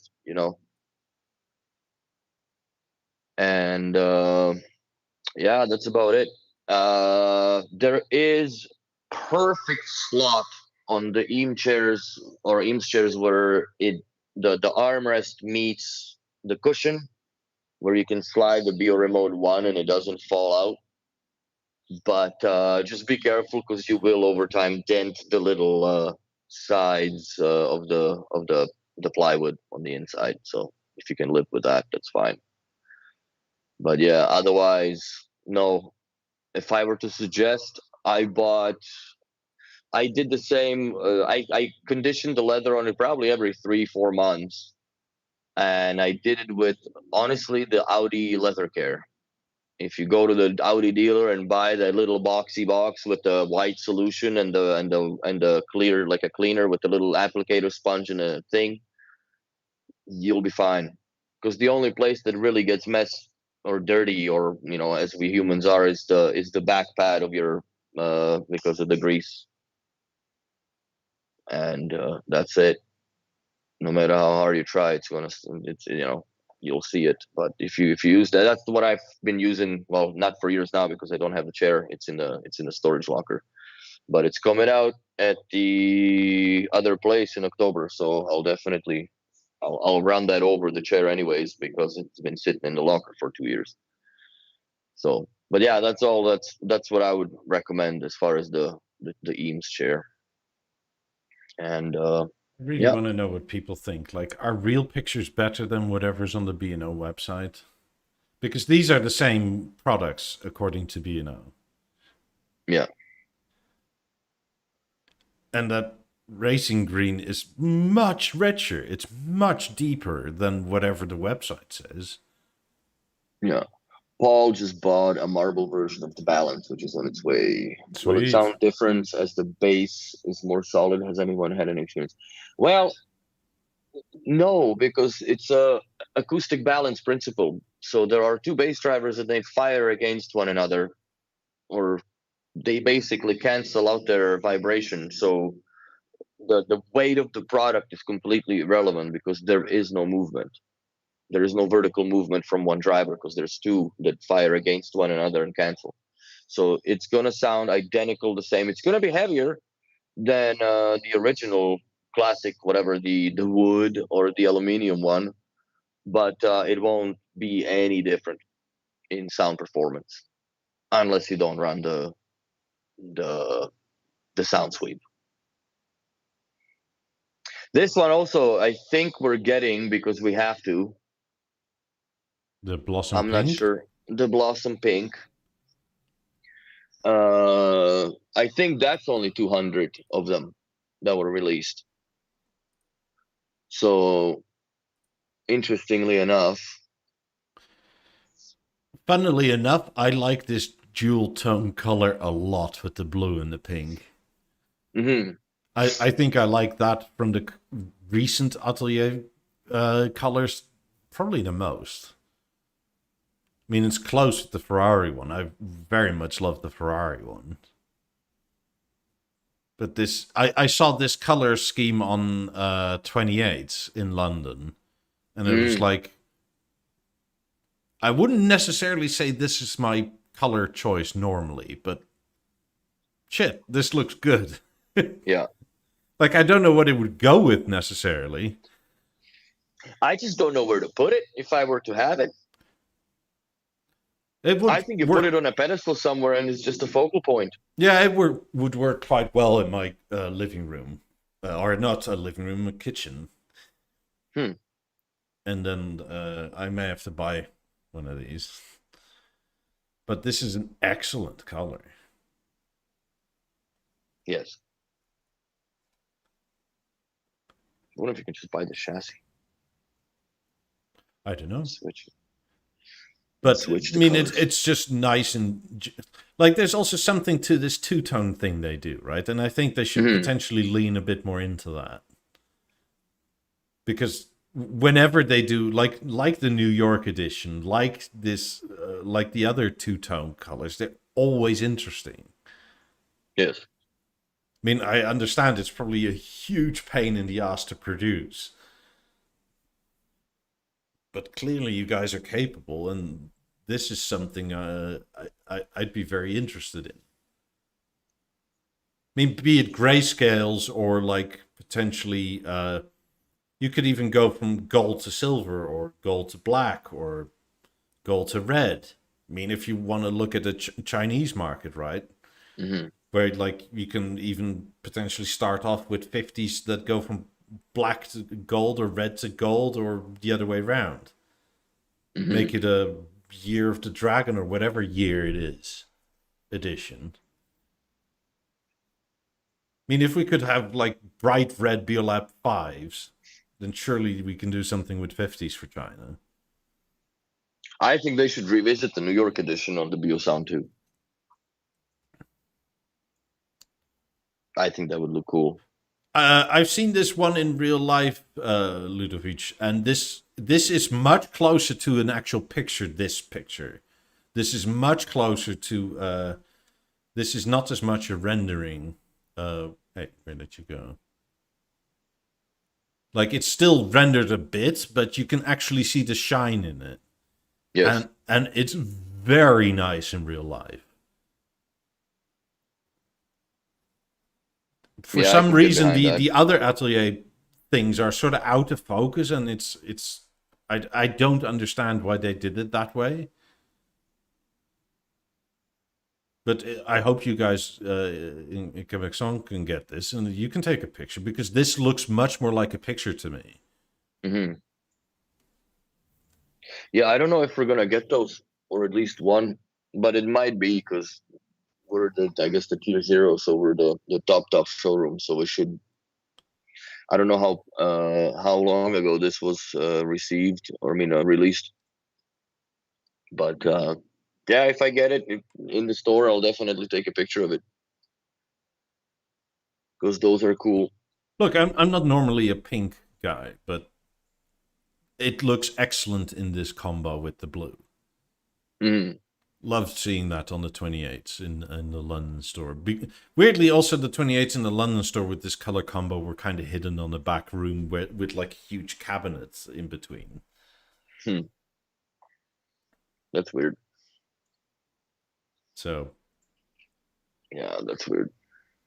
And yeah, that's about it. There is perfect slot on the Eames chairs or Eames chairs where the armrest meets the cushion, where you can slide the Bio Remote 1 and it doesn't fall out. But just be careful, because you will over time dent the little sides of the plywood on the inside. So if you can live with that, that's fine. But yeah, otherwise, no. If I were to suggest, I did the same. I conditioned the leather on it probably every 3-4 months, and I did it with, honestly, the Audi leather care. If you go to the Audi dealer and buy that little boxy box with the white solution and the clear, like a cleaner with the little applicator sponge and a thing, you'll be fine. Because the only place that really gets messed or dirty, or as we humans are, is the back pad of your because of the grease, and that's it. No matter how hard you try, you'll see it. But if you use that, that's what I've been using. Well, not for years now because I don't have the chair. It's in the storage locker, but it's coming out at the other place in October. So I'll run that over the chair anyways because it's been sitting in the locker for 2 years. So, but yeah, that's all. That's what I would recommend as far as the Eames chair. And I really yeah, want to know what people think. Like, are real pictures better than whatever's on the B&O website? Because these are the same products according to B&O. yeah. And that racing green is much richer. It's much deeper than whatever the website says. Yeah. Paul just bought a marble version of the Balance, which is on its way. Will it Sweet. sound different as the base is more solid? Has anyone had any experience? Well, no, because it's a acoustic balance principle. So there are two bass drivers and they fire against one another, or they basically cancel out their vibration. So the weight of the product is completely irrelevant because there is no movement. There is no vertical movement from one driver because there's two that fire against one another and cancel. So it's gonna sound identical, the same. It's gonna be heavier than the original classic, whatever the wood or the aluminum one, but it won't be any different in sound performance unless you don't run the the sound sweep. This one also, I think we're getting because we have to. The Blossom I'm not Pink. sure. The Blossom Pink. I think that's only 200 of them that were released. So, interestingly enough, Funnily enough, I like this dual tone color a lot with the blue and the pink. mhm, I think I like that from the recent Atelier colors probably the most. I mean, it's close with the Ferrari one. I very much love the Ferrari one. But I saw this color scheme on 28 in London, and it was mm, like, I wouldn't necessarily say this is my color choice normally, but shit, this looks good. yeah. Like, I don't know what it would go with necessarily. I just don't know where to put it if I were to have it. It I would think you put work. it on a pedestal somewhere and it's just a focal point. Yeah, it would work quite well in my living room, or not a living room, a kitchen. Hmm. And then I may have to buy one of these. But this is an excellent color. Yes. I wonder if you can just buy the chassis. I don't know. Switch. But I Switch the mean, colors. it's just nice and like there's also something to this two tone thing they do, right? And I think they should Mhm. potentially lean a bit more into that because whenever they do like the New York edition, like this, like the other two tone colors, they're always interesting. Yes. I mean, I understand it's probably a huge pain in the ass to produce, but clearly you guys are capable, and this is something I'd be very interested in. I mean, be it grayscales or like potentially, you could even go from gold to silver or gold to black or gold to red. I mean, if you want to look at the Chinese market, right? Hmm. Where like you can even potentially start off with 50s that go from black to gold or red to gold or the other way around. Hmm. Make it a Year of the Dragon or whatever year it is edition. I mean, if we could have like bright red Biolab 5s, then surely we can do something with 50s for China. I think they should revisit the New York edition on the BeoSound too. I think that would look cool. I've seen this one in real life, Ludovic, and this is much closer to an actual picture. This picture, this is much closer to. This is not as much a rendering. Hey, where did you go? Like it's still rendered a bit, but you can actually see the shine in it. Yes. And it's very nice in real life. For Yeah, I some could get reason, behind that. the other Atelier things are sort of out of focus, and it's I don't understand why they did it that way. But I hope you guys in Quebec Song can get this, and you can take a picture because this looks much more like a picture to me. Hmm. Yeah, I don't know if we're gonna get those, or at least one, but it might be because we're I guess the tier 0, so we're the top showroom, so we should. I don't know how long ago this was received, or I mean released, but yeah, if I get it in the store, I'll definitely take a picture of it because those are cool. Look, I'm not normally a pink guy, but it looks excellent in this combo with the blue. Mm. Loved seeing that on the 28s in the London store. Weirdly, also the 28s in the London store with this color combo were kind of hidden on the back room with like huge cabinets in between. That's weird. So, yeah, that's weird.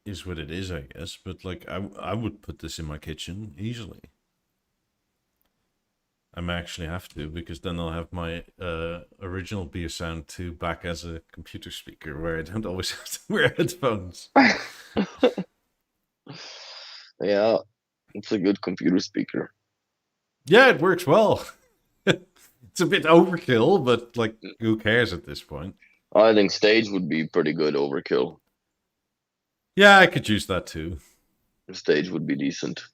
Is what it is, I guess. But like, I would put this in my kitchen easily. I may actually have to because then I'll have my original BeoSound 2 back as a computer speaker where I don't always have to wear headphones. Yeah, it's a good computer speaker. Yeah, it works well. It's a bit overkill, but like, who cares at this point? I think stage would be pretty good overkill. Yeah, I could use that too. Stage would be decent.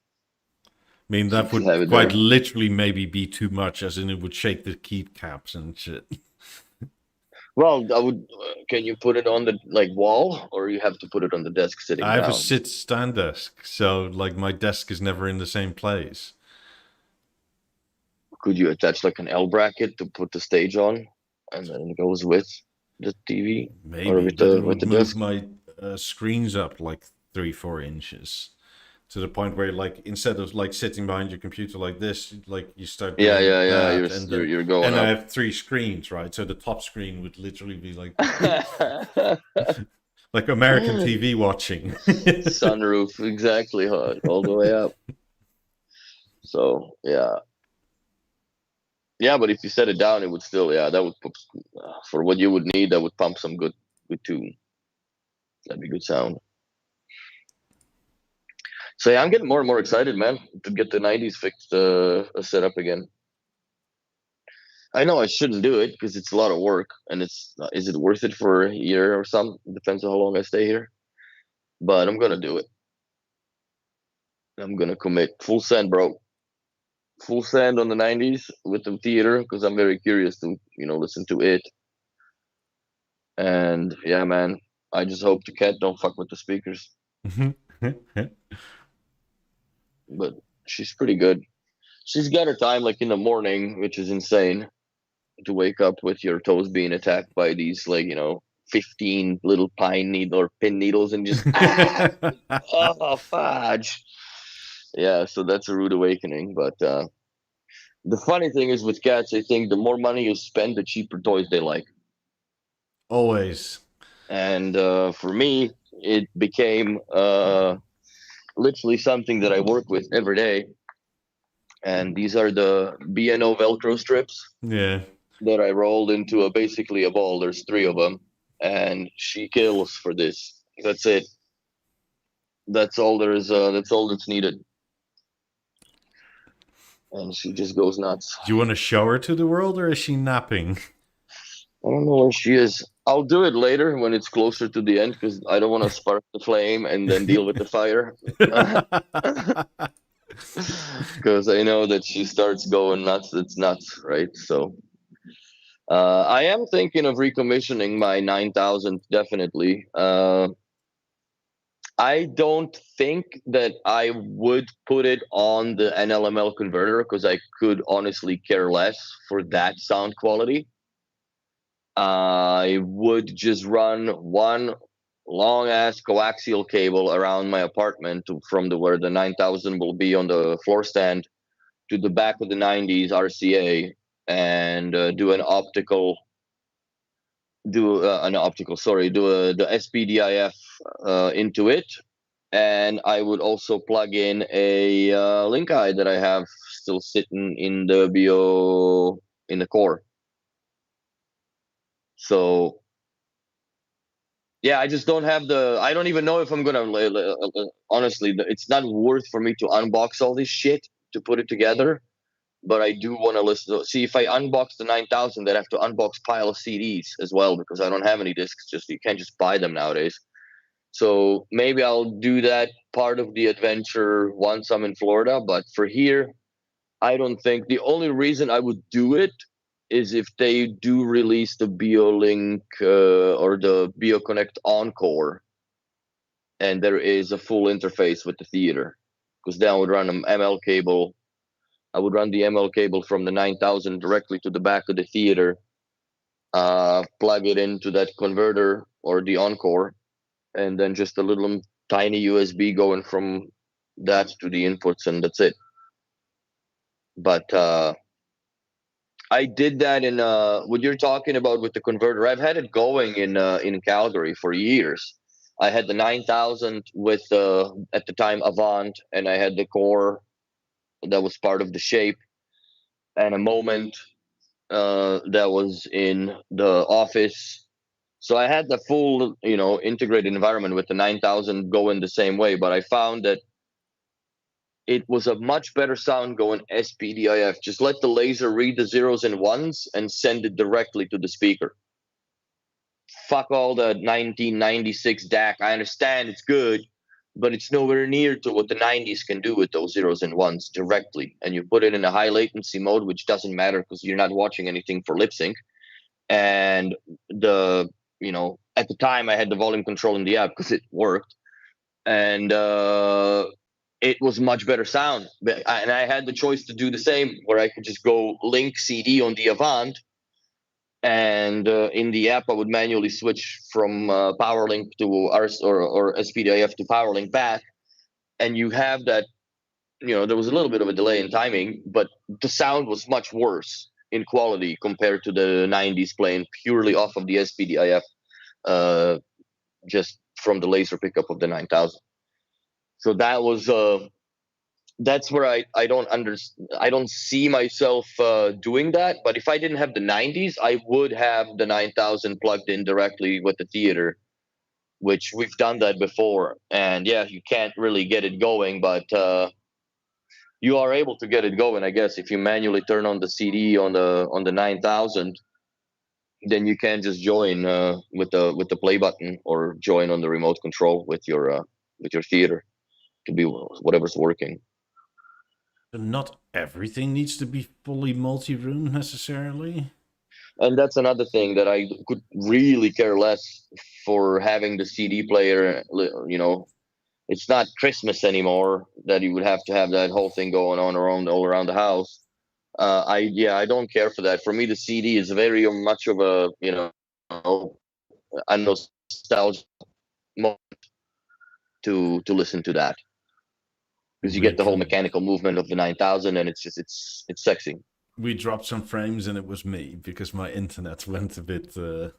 I mean, that Have would it quite there. literally maybe be too much, as in it would shake the keycaps and shit. Well, I would. Can you put it on the wall, or you have to put it on the desk sitting I have a down? sit-stand desk, so like my desk is never in the same place. Could you attach like an L bracket to put the stage on, and then it goes with the TV or Maybe, with but it the would move desk? my screens up like 3-4 inches to the point where like instead of like sitting behind your computer like this, like you start Yeah, doing yeah, yeah. that, and then You're going and I up. have 3 screens, right? So the top screen would literally be like like American TV watching. Sunroof, exactly, all the way up. So yeah, yeah. But if you set it down, it would still, yeah, that would put, for what you would need. That would pump some good tune. That'd be good sound. So yeah, I'm getting more and more excited, man, to get the '90s fixed, set up again. I know I shouldn't do it because it's a lot of work, and is it worth it for a year or something? Depends on how long I stay here. But I'm gonna do it. I'm gonna commit full send, bro. Full send on the '90s with the theater because I'm very curious to listen to it. And yeah, man, I just hope the cat don't fuck with the speakers. But she's pretty good. She's got her time like in the morning, which is insane to wake up with your toes being attacked by these 15 little pin needles and just oh fudge. Yeah, so that's a rude awakening. But the funny thing is with cats, I think the more money you spend, the cheaper toys they like. Always. And for me, it became literally something that I work with every day. And these are the BNO Velcro strips. Yeah. That I rolled into basically a ball. There's 3 of them, and she kills for this. That's it. That's all there is. That's all that's needed. And she just goes nuts. Do you want to show her to the world, or is she napping? I don't know where she is. I'll do it later when it's closer to the end because I don't want to spark the flame and then deal with the fire. Because I know that she starts going nuts. It's nuts, right? So I am thinking of recommissioning my 9000 definitely. I don't think that I would put it on the NLML converter because I could honestly care less for that sound quality. I would just run one long ass coaxial cable around my apartment from where the 9000 will be on the floor stand to the back of the 90s RCA, and do an optical the SPDIF into it, and I would also plug in a link eye that I have still sitting in the Beo in the core. So yeah, I just don't have I don't even know if I'm gonna. Honestly, it's not worth for me to unbox all this shit to put it together. But I do want to listen. See, if I unbox the 9000, I'd have to unbox pile of CDs as well because I don't have any discs. Just you can't just buy them nowadays. So maybe I'll do that part of the adventure once I'm in Florida. But for here, I don't think the only reason I would do it is if they do release the BeoLink or the BeoConnect Encore, and there is a full interface with the theater. Because then I would run an ML cable. I would run the ML cable from the 9000 directly to the back of the theater, plug it into that converter or the Encore, and then just a little tiny USB going from that to the inputs, and that's it. But I did that in what you're talking about with the converter. I've had it going in Calgary for years. I had the 9000 with at the time Avant, and I had the core that was part of the shape, and a moment that was in the office. So I had the full, integrated environment with the 9000 going the same way, but I found that it was a much better sound going SPDIF. Just let the laser read the zeros and ones and send it directly to the speaker. Fuck all the 1996 DAC. I understand it's good, but it's nowhere near to what the 90s can do with those zeros and ones directly. And you put it in a high latency mode, which doesn't matter because you're not watching anything for lip sync. And at the time I had the volume control in the app because it worked. And it was much better sound. And I had the choice to do the same, where I could just go link CD on the Avant, and in the app I would manually switch from PowerLink to or SPDIF to PowerLink back, and you have that. There was a little bit of a delay in timing, but the sound was much worse in quality compared to the 90s playing purely off of the SPDIF, just from the laser pickup of the 9000. So that was that's where I don't see myself doing that. But if I didn't have the 90s, I would have the 9000 plugged in directly with the theater, which we've done that before. And yeah, you can't really get it going, but you are able to get it going, I guess, if you manually turn on the CD on the 9000. Then you can just join with the play button, or join on the remote control with your theater to be whatever's working. Not everything needs to be fully multi-room necessarily. And that's another thing that I could really care less for having the CD player. It's not Christmas anymore that you would have to have that whole thing going on all around the house. I don't care for that. For me, the CD is very much of a nostalgia moment to listen to that, because you get the whole mechanical movement of the 9000, and it's sexy. We dropped some frames and it was me because my internet went a bit. Oh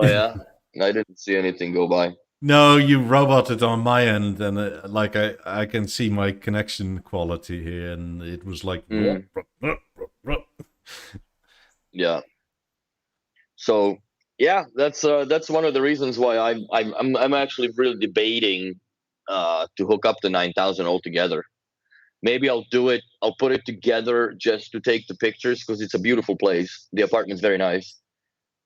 yeah, I didn't see anything go by. No, you roboted on my end, and I can see my connection quality here, and it was like. Yeah. So yeah, that's one of the reasons why I'm actually really debating to hook up the 9000 altogether. Maybe I'll do it. I'll put it together just to take the pictures, because it's a beautiful place. The apartment's very nice.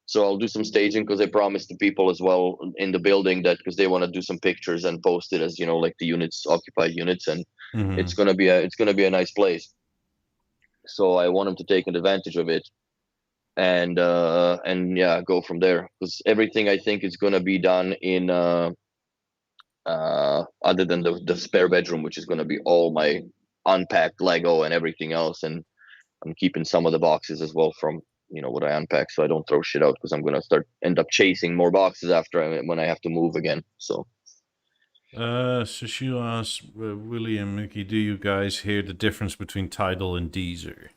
So I'll do some staging, because I promised the people as well in the building that, because they want to do some pictures and post it as like the units, occupied units, and it's gonna be a nice place. So I want them to take advantage of it. and yeah, go from there, because everything I think is going to be done in other than the spare bedroom, which is going to be all my unpacked Lego and everything else, and I'm keeping some of the boxes as well from what I unpack, so I don't throw shit out, because I'm going to end up chasing more boxes when I have to move again. So So she asks, Willie and Mickey, do you guys hear the difference between Tidal and Deezer?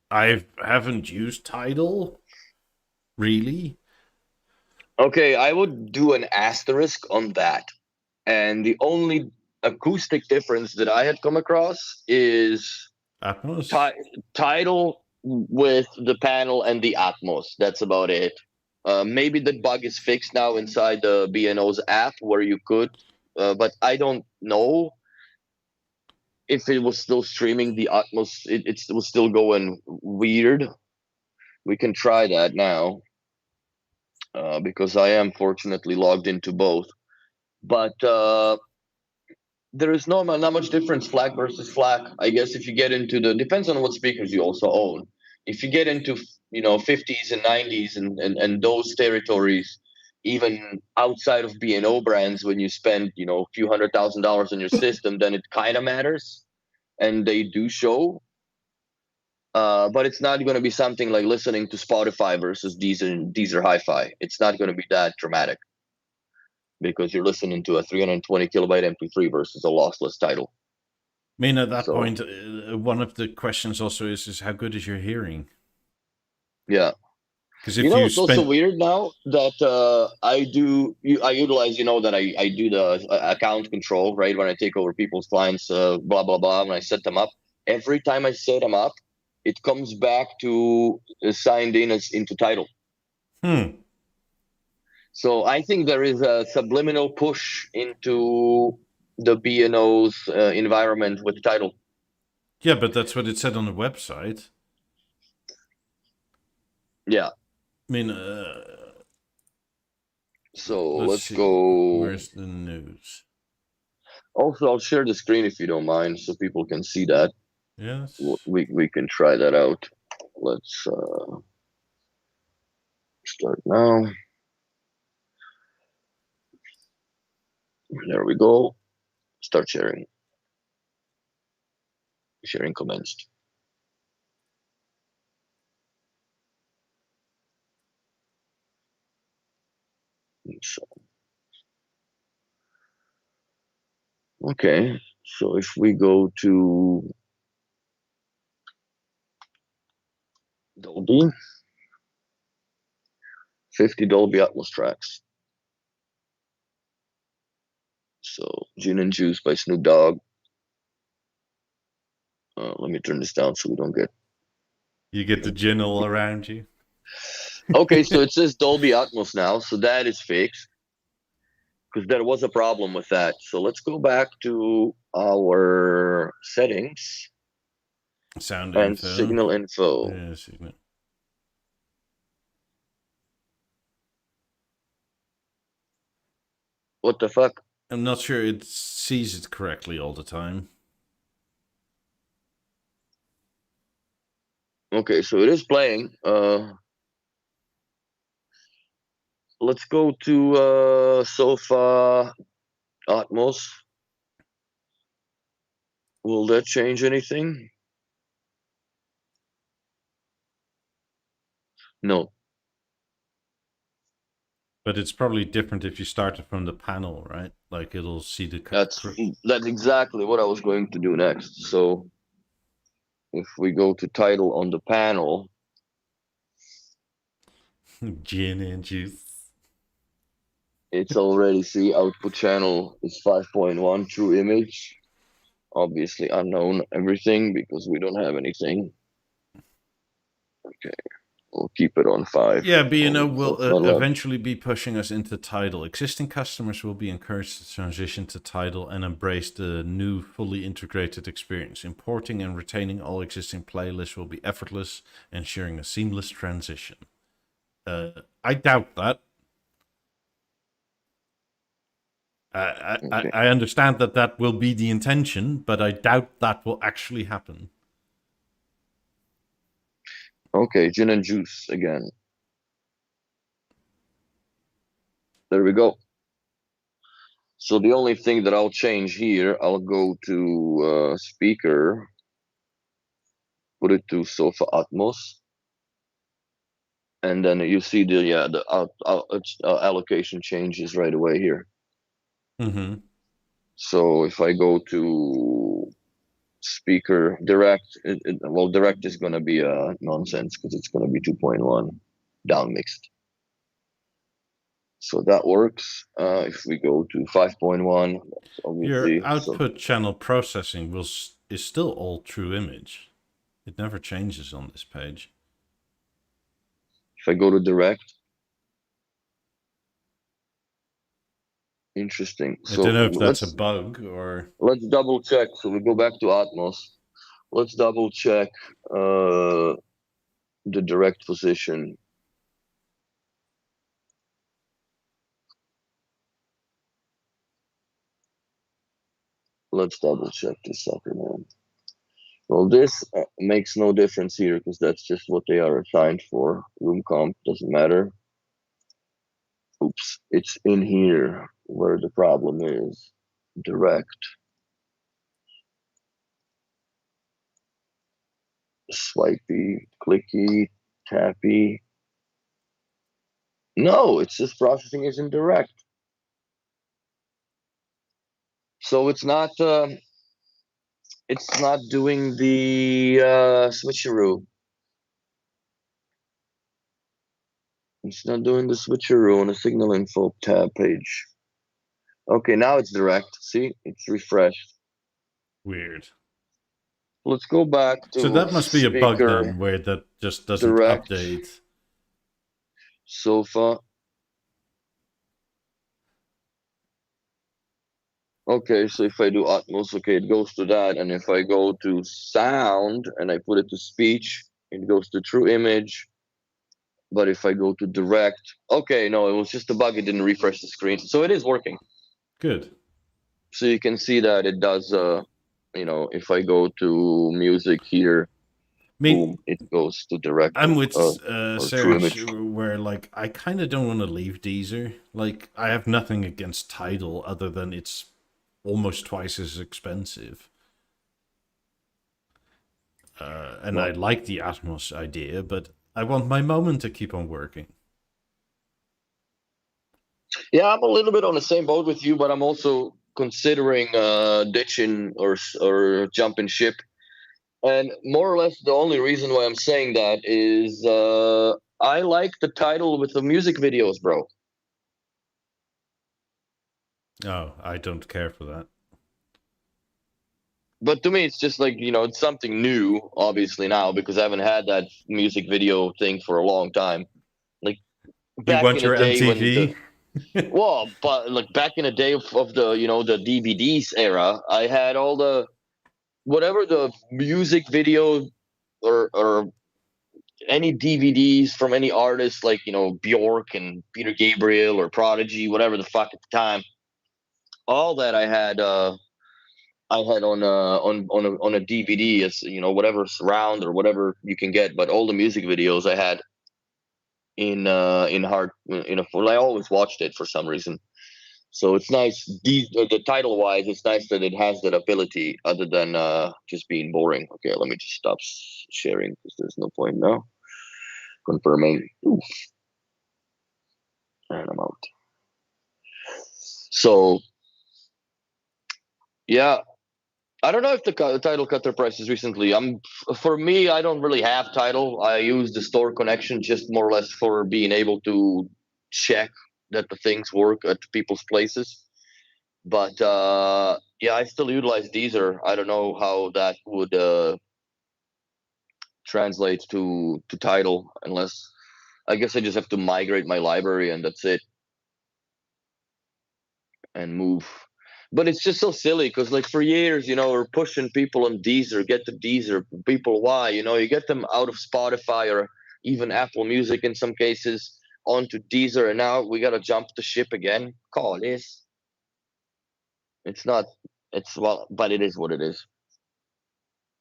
I haven't used Tidal, really. okay, I would do an asterisk on that. And the only acoustic difference that I had come across is Atmos? Tidal with the panel and the Atmos. That's about it. Maybe the bug is fixed now inside the B&O's app where you could, but I don't know if it was still streaming the Atmos. It was still going weird. We can try that now, because I am fortunately logged into both. But there is not much difference, FLAC versus FLAC. I guess if you get into depends on what speakers you also own. If you get into 50s and 90s and those territories, even outside of B&O brands, when you spend a few $100,000 on your system, then it kind of matters, and they do show. But it's not going to be something like listening to Spotify versus Deezer Hi-Fi. It's not going to be that dramatic, because you're listening to a 320 kilobyte MP3 versus a lossless Tidal. I mean, at that point, one of the questions also is how good is your hearing? Yeah. Because if it's also weird now that I utilize, that I do the account control, right? When I take over people's clients, blah, blah, blah, when I set them up, every time I set them up, it comes back to signed in as into Tidal. So I think there is a subliminal push into the B&O's environment with Tidal. Yeah, but that's what it said on the website. Yeah. I mean, so let's go. Where's the news? Also, I'll share the screen if you don't mind, so people can see that. Yes. We can try that out. Let's start now. There we go. Start sharing. Sharing commenced. So, okay, so if we go to Dolby, 50 Dolby Atmos tracks. So Gin and Juice by Snoop Dogg. Let me turn this down so we don't get... You get the gin all around you. Okay, so it says Dolby Atmos now, so that is fixed, because there was a problem with that. So let's go back to our settings. Sound and info. Signal info. Yeah, signal. What the fuck? I'm not sure it sees it correctly all the time. Okay, so it is playing. Let's go to Sofa Atmos. Will that change anything? No. But it's probably different if you start it from the panel, right? Like it'll see the... That's exactly what I was going to do next. So if we go to Tidal on the panel... Gin and juice. It's already, see, output channel is 5.1, true image. Obviously unknown everything, because we don't have anything. Okay. We'll keep it on 5. Yeah, B&O will eventually be pushing us into Tidal. Existing customers will be encouraged to transition to Tidal and embrace the new fully integrated experience. Importing and retaining all existing playlists will be effortless, ensuring a seamless transition. I doubt that. Okay. I understand that will be the intention, but I doubt that will actually happen. Okay, gin and juice again. There we go. So the only thing that I'll change here, I'll go to speaker, put it to Sofa Atmos, and then you see the allocation changes right away here. Mm-hmm. So if I go to speaker direct, well, direct is going to be nonsense because it's going to be 2.1 down mixed. So that works. If we go to 5.1, obviously. Your output channel processing is still all true image. It never changes on this page. If I go to direct, interesting. I So don't know if that's a bug or... let's double check. So we go back to Atmos. Let's double check the direct position. Let's double check this sucker, man. Well, this makes no difference here because that's just what they are assigned for. Room comp doesn't matter. Oops, it's in here where the problem is. Direct. Swipey, clicky, tappy. No, it's just processing is in direct. So it's not doing the switcheroo. It's not doing the switcheroo on the signal info tab page. Okay, now it's direct. See, it's refreshed. Weird. Let's go back to So that must be a bug speaker, then, where that just doesn't direct, update. sofa. Okay, so if I do Atmos, okay, it goes to that. And if I go to sound and I put it to speech, it goes to true image. But if I go to direct, okay, no, it was just a bug. It didn't refresh the screen. So it is working. Good. So you can see that it does, if I go to music here, boom, it goes to direct. I'm with or true image. Serge, where like I kind of don't want to leave Deezer. Like I have nothing against Tidal other than it's almost twice as expensive. And I like the Atmos idea, but I want my moment to keep on working. Yeah, I'm a little bit on the same boat with you, but I'm also considering ditching or jumping ship. And more or less, the only reason why I'm saying that is I like the title with the music videos, bro. Oh, I don't care for that. But to me, it's just like, it's something new, obviously, now, because I haven't had that music video thing for a long time. Like, You back want in your the day MTV? well, but like back in the day of the, the DVDs era, I had all the, whatever the music video or any DVDs from any artist, like, Bjork and Peter Gabriel or Prodigy, whatever the fuck at the time. All that I had on a DVD, as whatever surround or whatever you can get, but all the music videos I had in hard in a full. I always watched it for some reason. So it's nice. The title wise, it's nice that it has that ability, other than just being boring. Okay, let me just stop sharing because there's no point now. Confirming. Oof. And I'm out. So yeah, I don't know if the title cut their prices recently. For me, I don't really have title. I use the store connection just more or less for being able to check that the things work at people's places. But yeah, I still utilize Deezer. I don't know how that would translate to title, unless I guess I just have to migrate my library and that's it, and move. But it's just so silly because, like, for years, we're pushing people on Deezer, get the Deezer. People, why? You get them out of Spotify or even Apple Music in some cases onto Deezer, and now we gotta jump the ship again. Call this. It's not. It's, well, but it is what it is.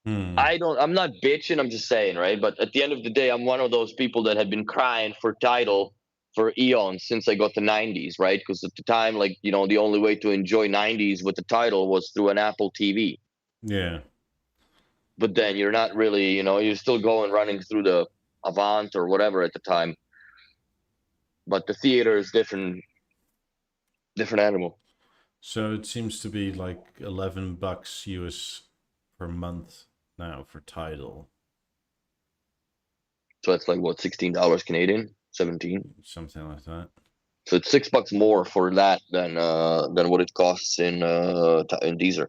I'm not bitching, I'm just saying, right? But at the end of the day, I'm one of those people that had been crying for title for eons since I got the 90s, right? Because at the time, like, you know, the only way to enjoy 90s with the title was through an Apple TV. Yeah. But then you're not really, you know, you're still going running through the Avant or whatever at the time. But the theater is different animal. So it seems to be like $11 US per month now for Tidal. So that's like what, $16 Canadian, 17. Something like that. So it's $6 more for that than what it costs in Deezer.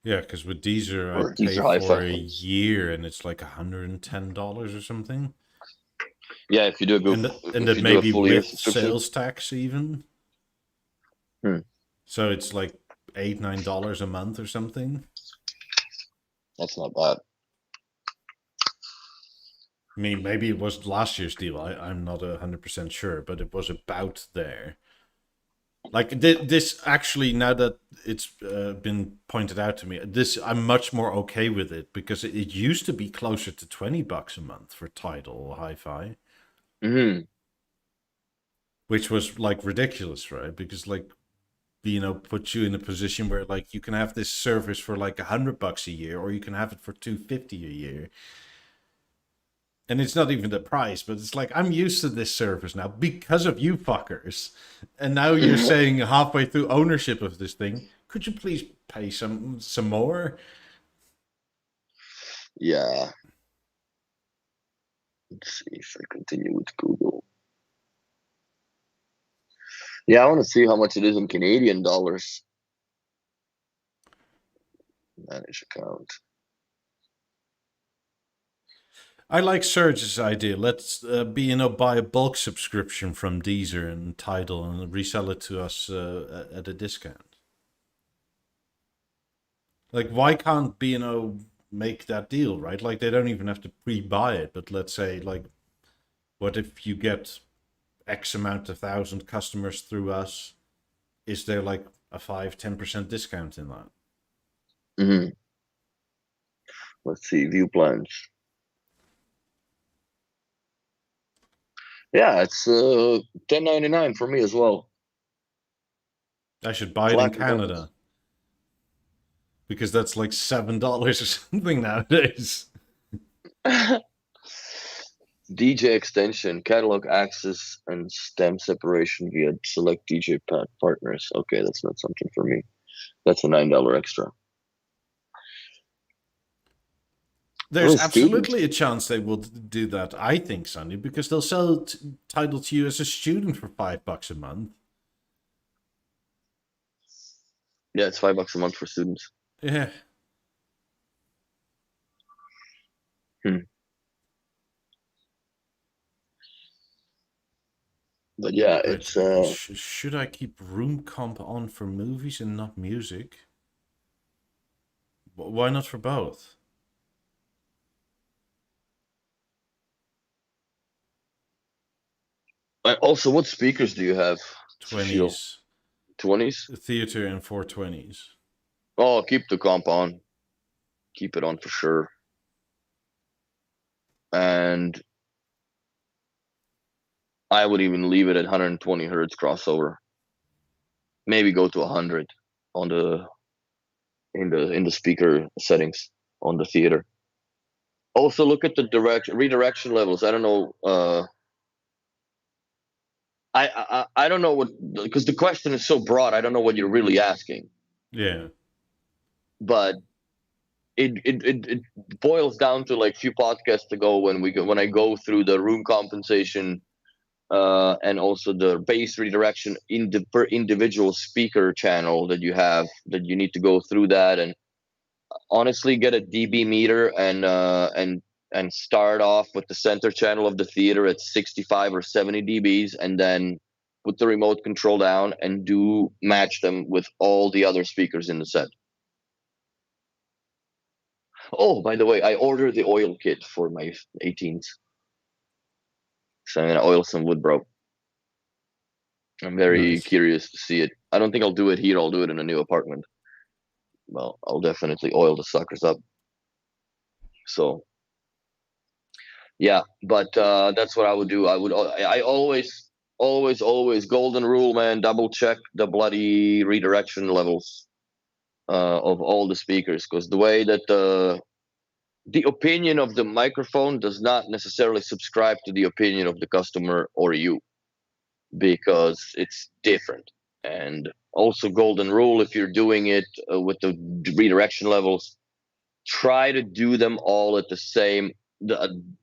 Yeah, because with Deezer I Or pay Deezer for Hi-Fi. a year and it's like $110 or something. Yeah, if you do a And if that you do a maybe full year with subscription. sales tax even. Hmm. So it's like $8-9 a month or something. That's not bad. I mean, maybe it was last year's deal. I'm not 100% sure, but it was about there. Like this actually, now that it's been pointed out to me, this I'm much more okay with it because it used to be closer to $20 a month for Tidal or Hi-Fi, Hmm. which was like ridiculous, right? Because like puts you in a position where like you can have this service for like $100 a year, or you can have it for $250 a year. And it's not even the price, but it's like I'm used to this service now because of you fuckers. And now you're saying halfway through ownership of this thing, could you please pay some more? Yeah. Let's see if I continue with Google. Yeah, I want to see how much it is in Canadian dollars. Manage account. I like Serge's idea. Let's buy a bulk subscription from Deezer and Tidal and resell it to us at a discount. Like, why can't B&O make that deal, right? Like, they don't even have to pre-buy it, but let's say, like, what if you get X amount of thousand customers through us? Is there like a 5-10% discount in that? Hmm. Let's see, view plans. Yeah, it's $10.99 for me as well. I should buy it in Flat regardless. Canada because that's like $7 or something nowadays. DJ extension, catalog access, and stem separation via select DJ partners. Okay, that's not something for me. That's a $9 extra. There's Student. absolutely a chance they will do that. I think, Sonny, because they'll sell Tidal to you as a student for $5 a month. Yeah, it's $5 a month for students. Yeah. Hmm. But yeah, But it's should I keep room comp on for movies and not music? Why not for both? also, what speakers do you have? Shield 20s, 20s. theater, and 420s. Oh, keep the comp on. Keep it on for sure. And I would even leave it at 120 hertz crossover. Maybe go to 100 on the in the speaker settings on the theater. Also, look at the redirection levels. I don't know. I don't know what, because the question is so broad. I don't know what you're really asking. Yeah. But it boils down to like a few podcasts ago when I go through the room compensation and also the base redirection in the per individual speaker channel that you have, that you need to go through that and honestly get a dB meter and start off with the center channel of the theater at 65 or 70 dBs, and then put the remote control down and do match them with all the other speakers in the set. Oh, by the way, I ordered the oil kit for my 18s. So I'm gonna oil some wood, bro. I'm very Nice. curious to see it. I don't think I'll do it here. I'll do it in a new apartment. Well, I'll definitely oil the suckers up. So yeah, but that's what I would do. I always golden rule, man. Double check the bloody redirection levels of all the speakers, because the way that the opinion of the microphone does not necessarily subscribe to the opinion of the customer or you, because it's different. And also, golden rule, if you're doing it with the redirection levels, try to do them all at the same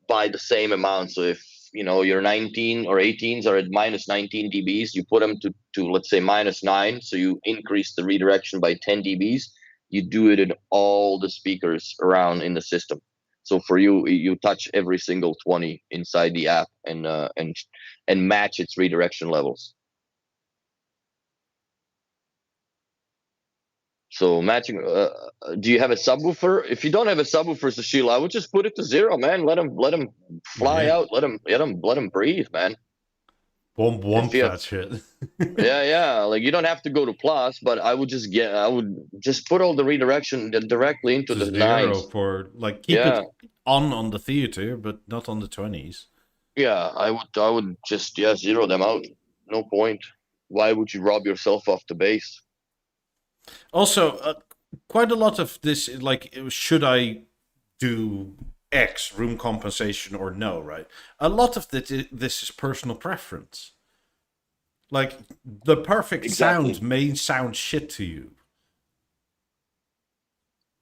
by the same amount. So if your 19 or 18s are at minus 19 dBs, you put them to let's say minus 9, so you increase the redirection by 10 dBs. You do it in all the speakers around in the system. So for you touch every single 20 inside the app and match its redirection levels. So matching. Do you have a subwoofer? If you don't have a subwoofer, Sushil, I would just put it to 0, man. Let them fly out. Let them breathe, man. Womp that shit. yeah. Like, you don't have to go to plus, but I would just put all the redirection directly into the 0 9s. for like keep it on the theater, but not on the 20s. Yeah, I would just 0 them out. No point. Why would you rob yourself of the bass? Also, quite a lot of this, like, should I do X, room compensation, or no, right? A lot of this is personal preference. Like, the perfect sound may sound shit to you.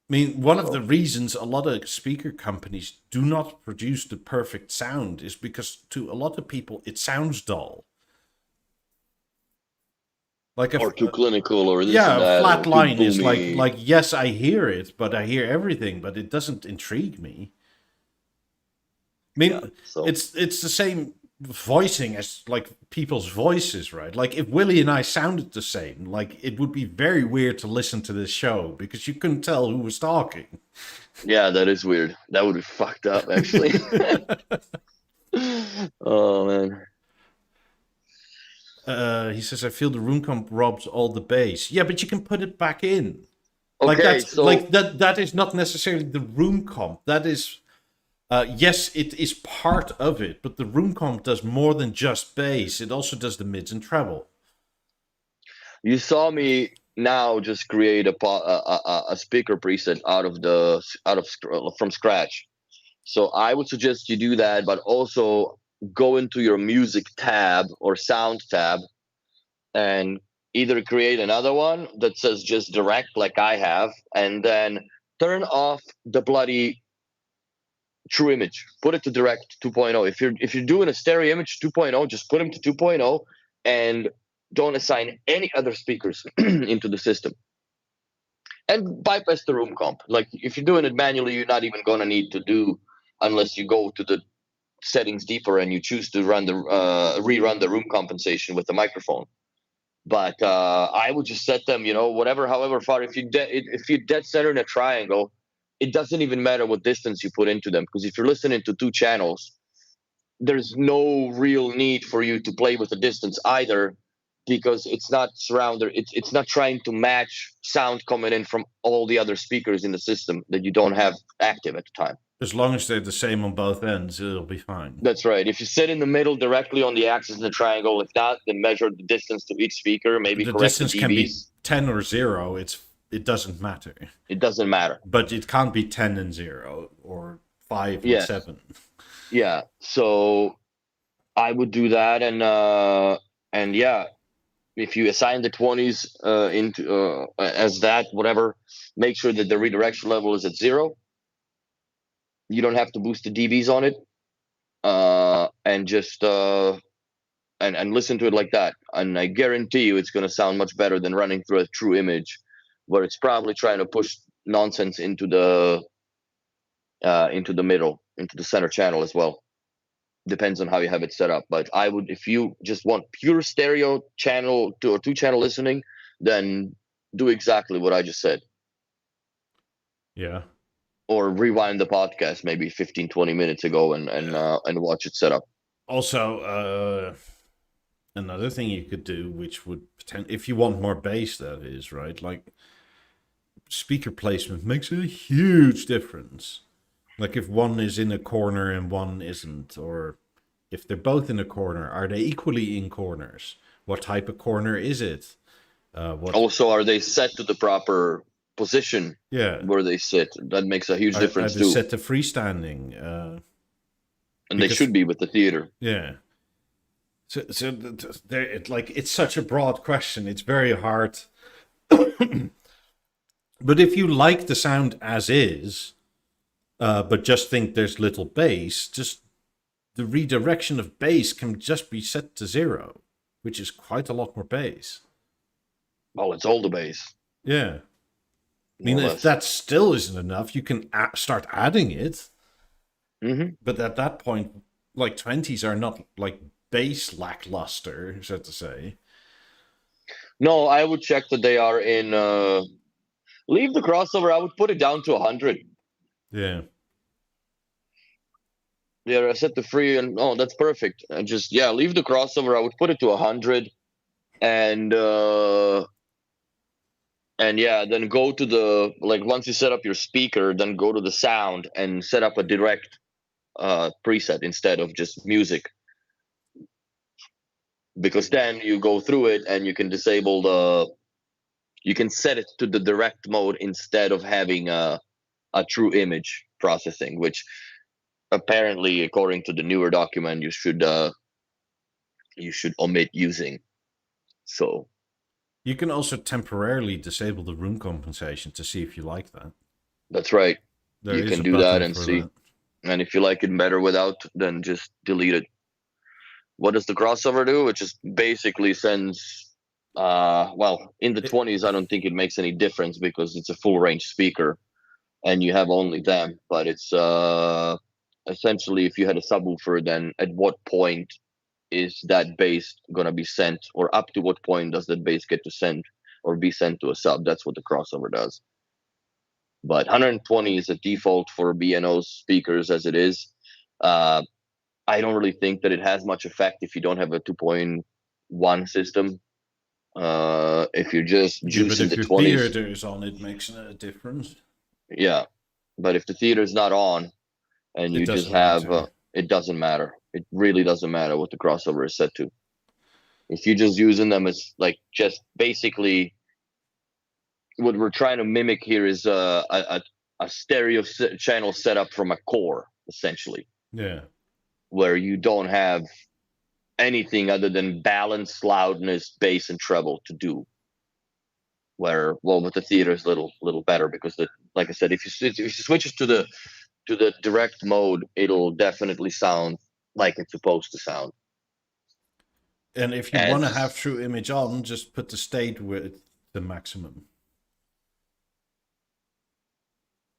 I mean, one of the reasons a lot of speaker companies do not produce the perfect sound is because to a lot of people it sounds dull. Like or too clinical, or this and that, flat line is like yes, I hear it, but I hear everything, but it doesn't intrigue me. I mean, it's the same voicing as like people's voices, right? Like if Willie and I sounded the same, like it would be very weird to listen to this show because you couldn't tell who was talking. Yeah, that is weird. That would be fucked up, actually. Oh man. He says, I feel the room comp robs all the bass. Yeah, but you can put it back in. Okay, like that's so like that is not necessarily the room comp. That is yes, it is part of it, but the room comp does more than just bass. It also does the mids and treble. You saw me now just create a speaker preset from scratch. So I would suggest you do that, but also go into your music tab or sound tab and either create another one that says just direct like I have, and then turn off the bloody true image. Put it to direct 2.0. If you're doing a stereo image 2.0, just put them to 2.0 and don't assign any other speakers into the system. And bypass the room comp. Like if you're doing it manually, you're not even gonna need to do, unless you go to the settings deeper and you choose to rerun the room compensation with the microphone. But I would just set them, however far. If you dead center in a triangle, it doesn't even matter what distance you put into them, because if you're listening to 2 channels, there's no real need for you to play with the distance either, because it's not surrounder. It's not trying to match sound coming in from all the other speakers in the system that you don't have active at the time. As long as they're the same on both ends, it'll be fine. That's right. If you sit in the middle directly on the axis in the triangle, if not, then measure the distance to each speaker. Maybe the correct distance the can be dBs. 10 or 0. It doesn't matter. It doesn't matter. But it can't be 10 and 0 or 5 and 7. Yeah. So I would do that, and yeah, if you assign the 20s into as that, whatever, make sure that the redirection level is at 0. You don't have to boost the dBs on it, and just and listen to it like that. And I guarantee you, it's going to sound much better than running through a true image, where it's probably trying to push nonsense into the middle, into the center channel as well. Depends on how you have it set up. But I would, if you just want pure stereo channel or 2-channel listening, then do exactly what I just said. Yeah. Or rewind the podcast maybe 15-20 minutes ago and watch it set up. Also, another thing you could do, which would if you want more bass, that is, right? Like speaker placement makes a huge difference. Like if one is in a corner and one isn't, or if they're both in a corner, are they equally in corners? What type of corner is it? What? Also, are they set to the proper position Yeah. where they sit? That makes a huge Are difference they too. set to freestanding? And they Because should be with the theater. yeah. So there, it's such a broad question. It's very hard. But if you like the sound as is, but just think there's little bass, just the redirection of bass can just be set to 0, which is quite a lot more bass. Well, it's all the bass. Yeah. I mean, if that still isn't enough, you can start adding it. Mm-hmm. But at that point, like 20s are not like bass lackluster, so to say. No, I would check that they are in. Leave the crossover. I would put it down to 100. Yeah. Yeah, set to free, and that's perfect. And just leave the crossover. I would put it to 100, and then go to the once you set up your speaker, then go to the sound and set up a direct preset instead of just music, because then you go through it and you can disable you can set it to the direct mode instead of having a true image processing, which apparently, according to the newer document, you should omit using. So you can also temporarily disable the room compensation to see if you like that. That's right. There you is can a do that button and for see. that. And if you like it better without, then just delete it. What does the crossover do? It just basically sends. In the 20s, I don't think it makes any difference because it's a full range speaker, and you have only them. But it's essentially, if you had a subwoofer, then at what point is that bass going to be sent, or up to what point does that bass get to send or be sent to a sub? That's what the crossover does. But 120 is a default for BNO speakers as it is. I don't really think that it has much effect if you don't have a 2.1 system. If you're just Yeah, but juicing if the your 20s, theater is on, it makes a difference. yeah. But if the theater's not on and It you just doesn't have, matter. it doesn't matter. It really doesn't matter what the crossover is set to. If you're just using them as just basically what we're trying to mimic here is a stereo channel setup from a core, essentially. Yeah. Where you don't have anything other than balance, loudness, bass, and treble to do. Where with the theater is a little better because like I said, if you switch it to the direct mode, it'll definitely sound like it's supposed to sound. And if you want to have true image on, just put the state with the maximum.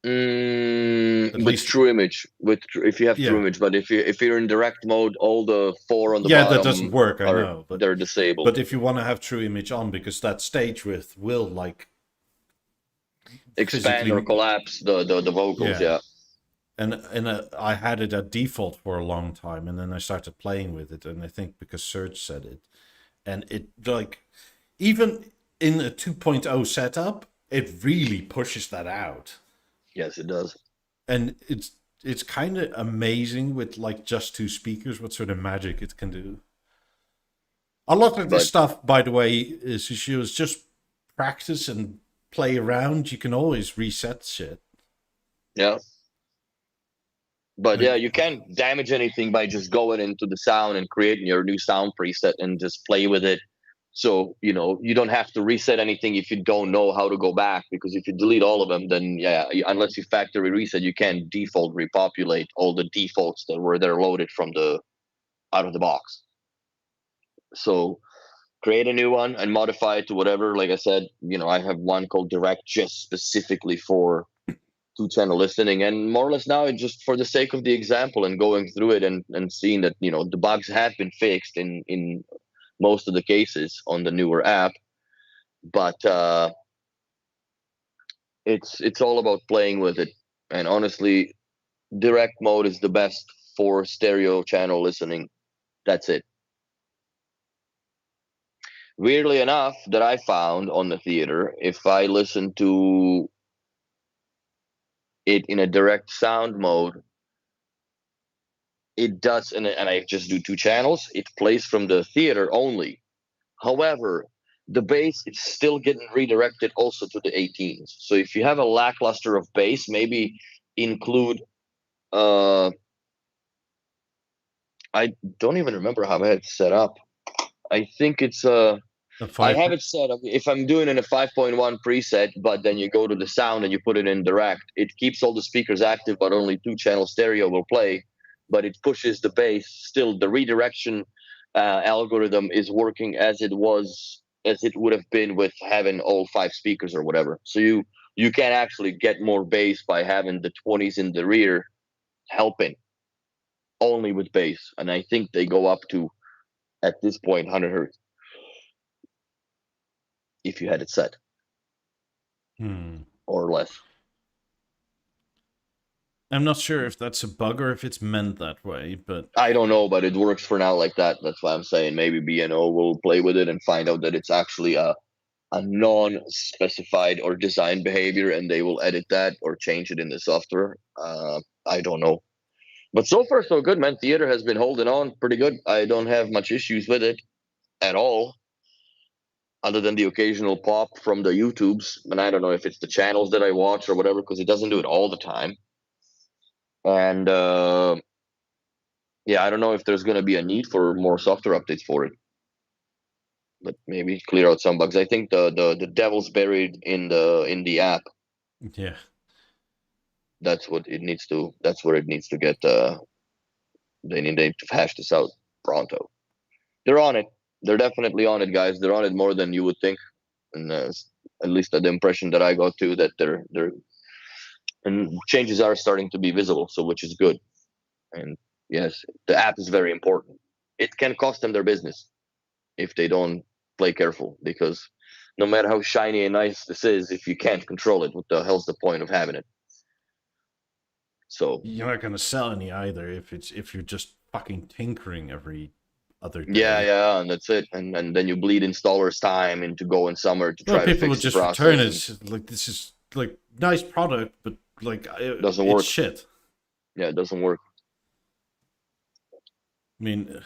With true image, if you have true image, but if you're in direct mode, all the 4 on the bottom, that doesn't work. I know, but they're disabled. But if you want to have true image on, because that stage width will expand or collapse the vocals, yeah. And I had it at default for a long time, and then I started playing with it, and I think because Serge said it, and it even in a 2.0 setup, it really pushes that out. Yes, it does. And it's kind of amazing with just 2 speakers what sort of magic it can do. A lot of this stuff, by the way, is just practice and play around. You can always reset shit. Yeah. But you can't damage anything by just going into the sound and creating your new sound preset and just play with it. So, you don't have to reset anything if you don't know how to go back, because if you delete all of them, then unless you factory reset, you can't default repopulate all the defaults that were there loaded from out of the box. So create a new one and modify it to whatever. Like I said, I have one called Direct just specifically for 2-channel listening, and more or less now it's just for the sake of the example and going through it and seeing that the bugs have been fixed in most of the cases on the newer app, but it's all about playing with it. And honestly, direct mode is the best for stereo channel listening. That's it. Weirdly enough, that I found on the theater, if I listen to it in a direct sound mode, it does, and I just do 2 channels. It plays from the theater only. However, the bass is still getting redirected also to the 18s. So if you have a lackluster of bass, maybe include. I don't even remember how I had it set up. I think it's A I five. have it set up. If I'm doing in a 5.1 preset, but then you go to the sound and you put it in direct, it keeps all the speakers active, but only 2 channel stereo will play. But it pushes the bass. Still, the redirection algorithm is working as it would have been with having all 5 speakers or whatever. So you can actually get more bass by having the 20s in the rear helping only with bass. And I think they go up to, at this point, 100 hertz if you had it set or less. I'm not sure if that's a bug or if it's meant that way, but I don't know, but it works for now like that. That's why I'm saying maybe B&O will play with it and find out that it's actually a non-specified or designed behavior, and they will edit that or change it in the software. I don't know. But so far, so good, man. Theater has been holding on pretty good. I don't have much issues with it at all, other than the occasional pop from the YouTubes. And I don't know if it's the channels that I watch or whatever, because it doesn't do it all the time. And yeah, I don't know if there's going to be a need for more software updates for it, but maybe clear out some bugs. I think the devil's buried in the app. yeah. That's what it needs to. That's where it needs to get. They need to hash this out pronto. They're on it. They're definitely on it, guys. They're on it more than you would think, and at least the impression that I got too, that they're and changes are starting to be visible. So which is good. And yes, the app is very important. It can cost them their business if they don't play careful, because no matter how shiny and nice this is, if you can't control it, what the hell's the point of having it? So You're not gonna sell any either if you're just fucking tinkering every other yeah, day. yeah, and that's it. And then you bleed installers time into going somewhere to Well, try to people would fix the just return process, and it. Like, this is like nice product, but like it doesn't it's work. shit. Yeah, it doesn't work. I mean,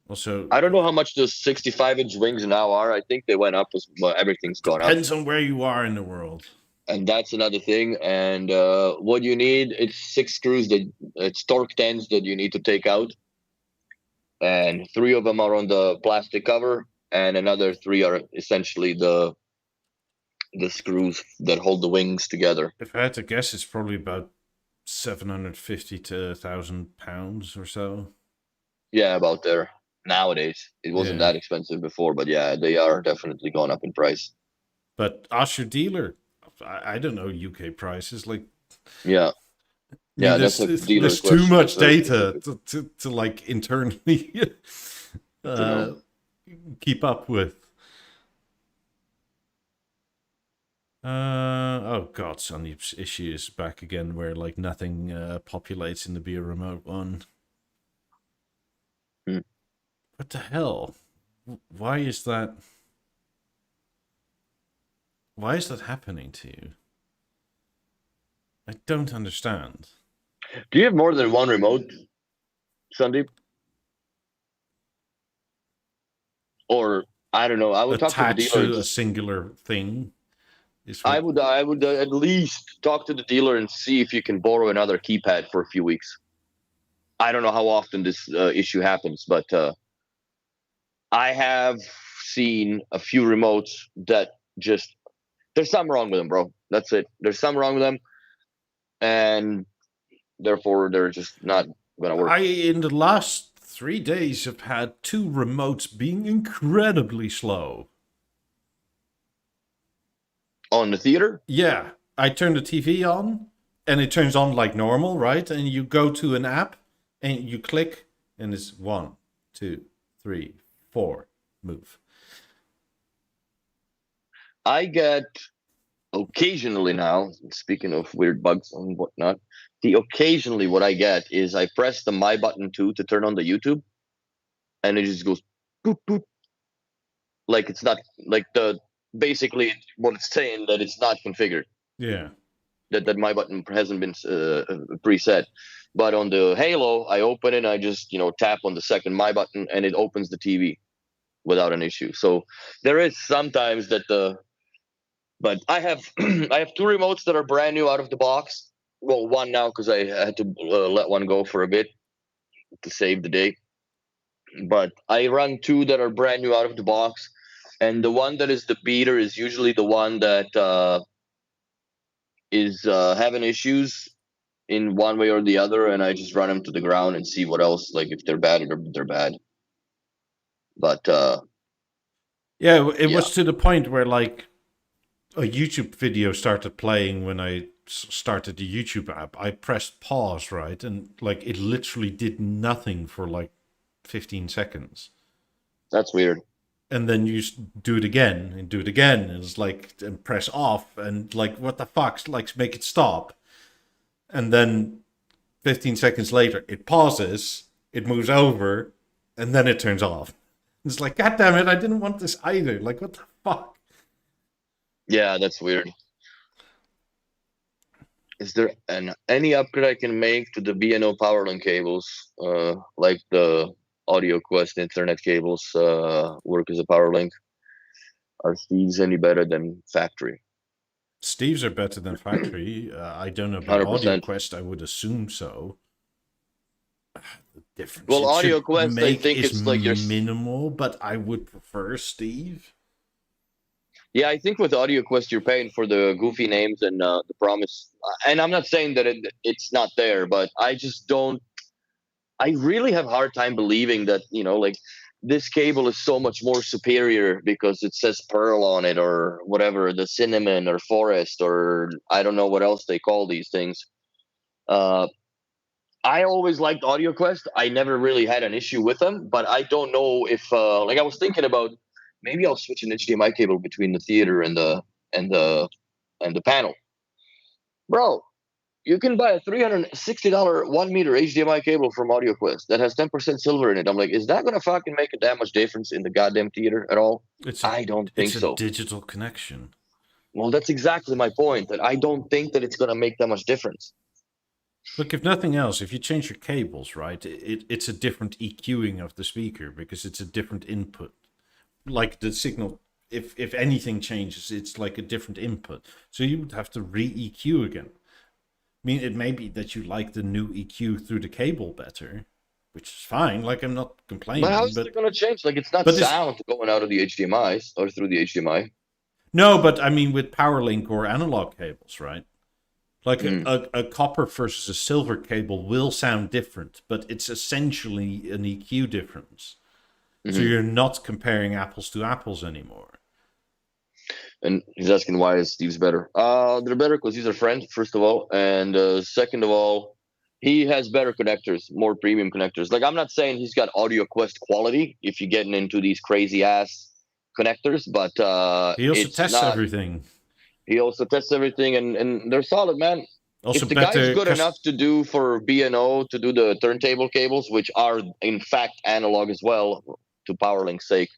also I don't know how much those 65-inch wings now are. I think they went up as well, everything's gone up. depends on where you are in the world. And that's another thing. And what you need, it's 6 screws that it's torque tens that you need to take out, and 3 of them are on the plastic cover, and another 3 are essentially the screws that hold the wings together. If I had to guess, it's probably about 750 to £1,000 or so. Yeah, about there. Nowadays, it wasn't Yeah, that expensive before, but yeah, they are definitely gone up in price. but ask your dealer. I don't know UK prices. Like, Yeah, I mean, yeah, that's a dealer there's too question. That's much very data specific to like internally to know. uh, keep up with. Oh god, Sonny issue is back again, where like nothing populates in the Be a Remote one. Hmm. What the hell? Why is that? Why is that happening to you? I don't understand. Do you have more than one remote, Sandeep? Or I don't know. I would talk to the Attached dealer. to a singular thing is I what. would at least talk to the dealer and see if you can borrow another keypad for a few weeks. I don't know how often this issue happens, but I have seen a few remotes that just there's something wrong with them, bro. That's it. There's something wrong with them, and therefore they're just not gonna work. I in the last 3 days have had 2 remotes being incredibly slow. On the theater, Yeah, I turn the TV on and it turns on like normal, right? And you go to an app and you click and it's 1, 2, 3, 4, move. I get occasionally now. Speaking of weird bugs and whatnot, the occasionally what I get is I press the my button too to turn on the YouTube, and it just goes boop boop, like it's not like the basically what it's saying that it's not configured. Yeah. that my button hasn't been preset. But on the Halo, I open it, and I just tap on the second my button, and it opens the TV without an issue. So there is sometimes that but I have I have two remotes that are brand new out of the box. Well, one now because I had to let one go for a bit to save the day. But I run two that are brand new out of the box, and the one that is the beater is usually the one that is having issues in one way or the other, and I just run them to the ground and see what else, like if they're bad or they're bad. But Yeah, it yeah, was to the point where like a YouTube video started playing when I started the YouTube app. I pressed pause, right? And like it literally did nothing for like 15 seconds. that's weird. And then you do it again and do it again. And it's like, and press off and like, what the fuck? Like, make it stop. And then 15 seconds later, it pauses, it moves over, and then it turns off. It's like, God damn it, I didn't want this either. Like, what the fuck? Yeah, that's weird. Is there any upgrade I can make to the B&O PowerLink cables, like the Audio Quest Ethernet cables work as a PowerLink? Are these any better than factory? Steve's are better than factory. I don't know about 100%. Audio Quest. I would assume so. The difference Well, it Audio should Quest, I make think is it's like your minimal, but I would prefer Steve. Yeah, I think with Audio Quest you're paying for the goofy names and the promise. And I'm not saying that it's not there, but I just don't. I really have a hard time believing that like this cable is so much more superior because it says pearl on it or whatever, the cinnamon or forest or I don't know what else they call these things. I always liked Audio Quest. I never really had an issue with them, but I don't know if like I was thinking about maybe I'll switch an HDMI cable between the theater and the panel. Bro, you can buy a $360 1 meter HDMI cable from Audio Quest that has 10% silver in it. I'm like, is that gonna fucking make a damn much difference in the goddamn theater at all? I don't think It's a so. digital connection. Well, that's exactly my point. That I don't think that it's gonna make that much difference. Look, if nothing else, if you change your cables, right, it's a different EQing of the speaker because it's a different input. Like the signal, if anything changes, it's like a different input. So you would have to re-EQ again. I mean, it may be that you like the new EQ through the cable better, which is fine. Like, I'm not complaining. But how is it gonna change? Like, it's not sound going out of the HDMIs or through the HDMI. No, but I mean with PowerLink or analog cables, right? Like a copper versus a silver cable will sound different, but it's essentially an EQ difference. So you're not comparing apples to apples anymore. And he's asking why is Steve's better. They're better because he's a friend, first of all, and second of all, he has better connectors, more premium connectors. Like I'm not saying he's got Audio Quest quality if you're getting into these crazy ass connectors, but he also tests everything. He also tests everything, and they're solid, man. Also, if the guy's good enough to do for B&O to do the turntable cables, which are in fact analog as well, to PowerLink's sake,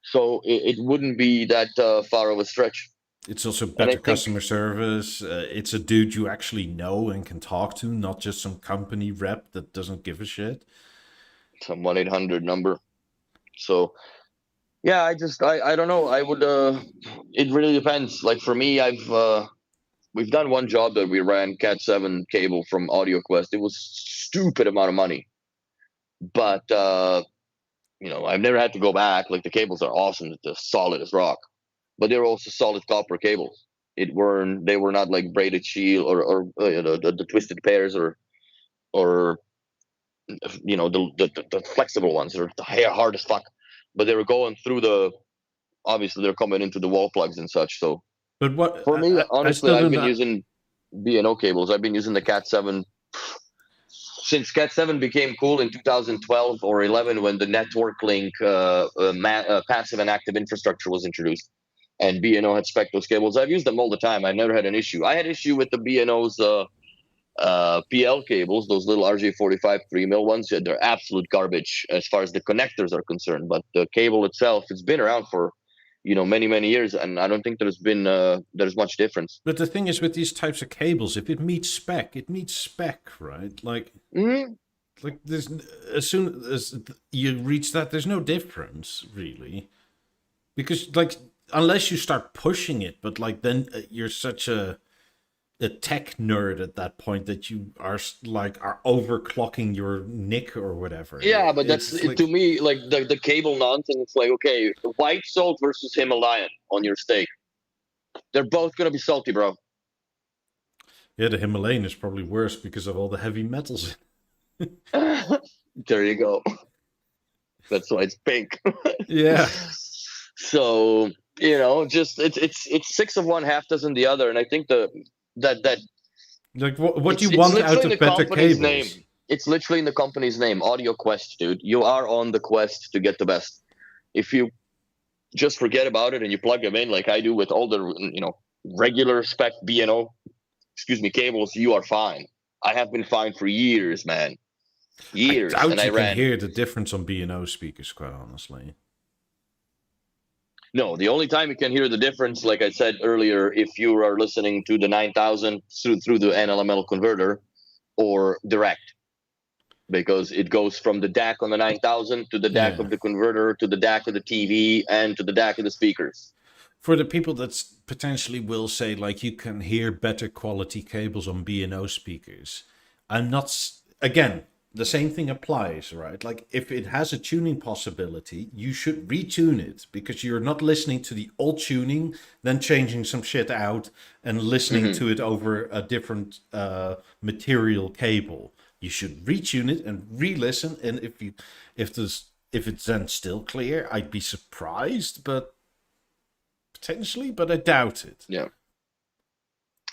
so it wouldn't be that far of a stretch. It's also better customer service. It's a dude you actually know and can talk to, not just some company rep that doesn't give a shit. Some 1-800 number. So yeah, I don't know. I would it really depends. Like for me, we've done one job that we ran Cat 7 cable from Audio Quest. It was stupid amount of money, but I've never had to go back. Like the cables are awesome, they're solid as rock, but they're also solid copper cables. They were not like braided shield or the twisted pairs or the flexible ones are hard as fuck. But they were going through obviously they're coming into the wall plugs and such. So, but what for me, honestly, I've been using B&O cables. I've been using the Cat 7 since Cat 7 became cool in 2012 or 11 when the network link passive and active infrastructure was introduced, and B&O had spec those cables. I've used them all the time. I've never had an issue. I had issue with the B&O's PL cables, those little RJ45 3mm ones. They're absolute garbage as far as the connectors are concerned, but the cable itself, it's been around for many years, and I don't think there's much difference. But the thing is, with these types of cables, if it meets spec, it meets spec, right? Mhm. Like there's as soon as you reach that, there's no difference really, because like unless you start pushing it, but like then you're such a tech nerd at that point that you are are overclocking your NIC or whatever. Yeah, but that's It's like, to me like the cable nonsense. It's like, okay, white salt versus Himalayan on your steak. They're both gonna be salty, bro. yeah, the Himalayan is probably worse because of all the heavy metals. There you go. That's why it's pink. Yeah. So just it's six of one, half dozen the other, and I think that Like what do it's you want literally out in of the better company's cables? name. It's literally in the company's name, Audio Quest, dude. You are on the quest to get the best. If you just forget about it and you plug them in like I do with all the regular spec B&O, cables, you are fine. I have been fine for years, man. Years. I doubt And you I can ran. hear the difference on B&O speakers, quite honestly. No, the only time you can hear the difference, like I said earlier, if you are listening to the 9000 through the NLML converter or direct, because it goes from the DAC on the 9000 to the DAC Yeah. of the converter to the DAC of the TV and to the DAC of the speakers. For the people that potentially will say like you can hear better quality cables on B&O speakers, I'm not again, the same thing applies, right? Like if it has a tuning possibility, you should retune it because you're not listening to the old tuning, then changing some shit out and listening to it over a different material cable. You should retune it and re-listen. And if it's then still clear, I'd be surprised, but potentially, but I doubt it. Yeah.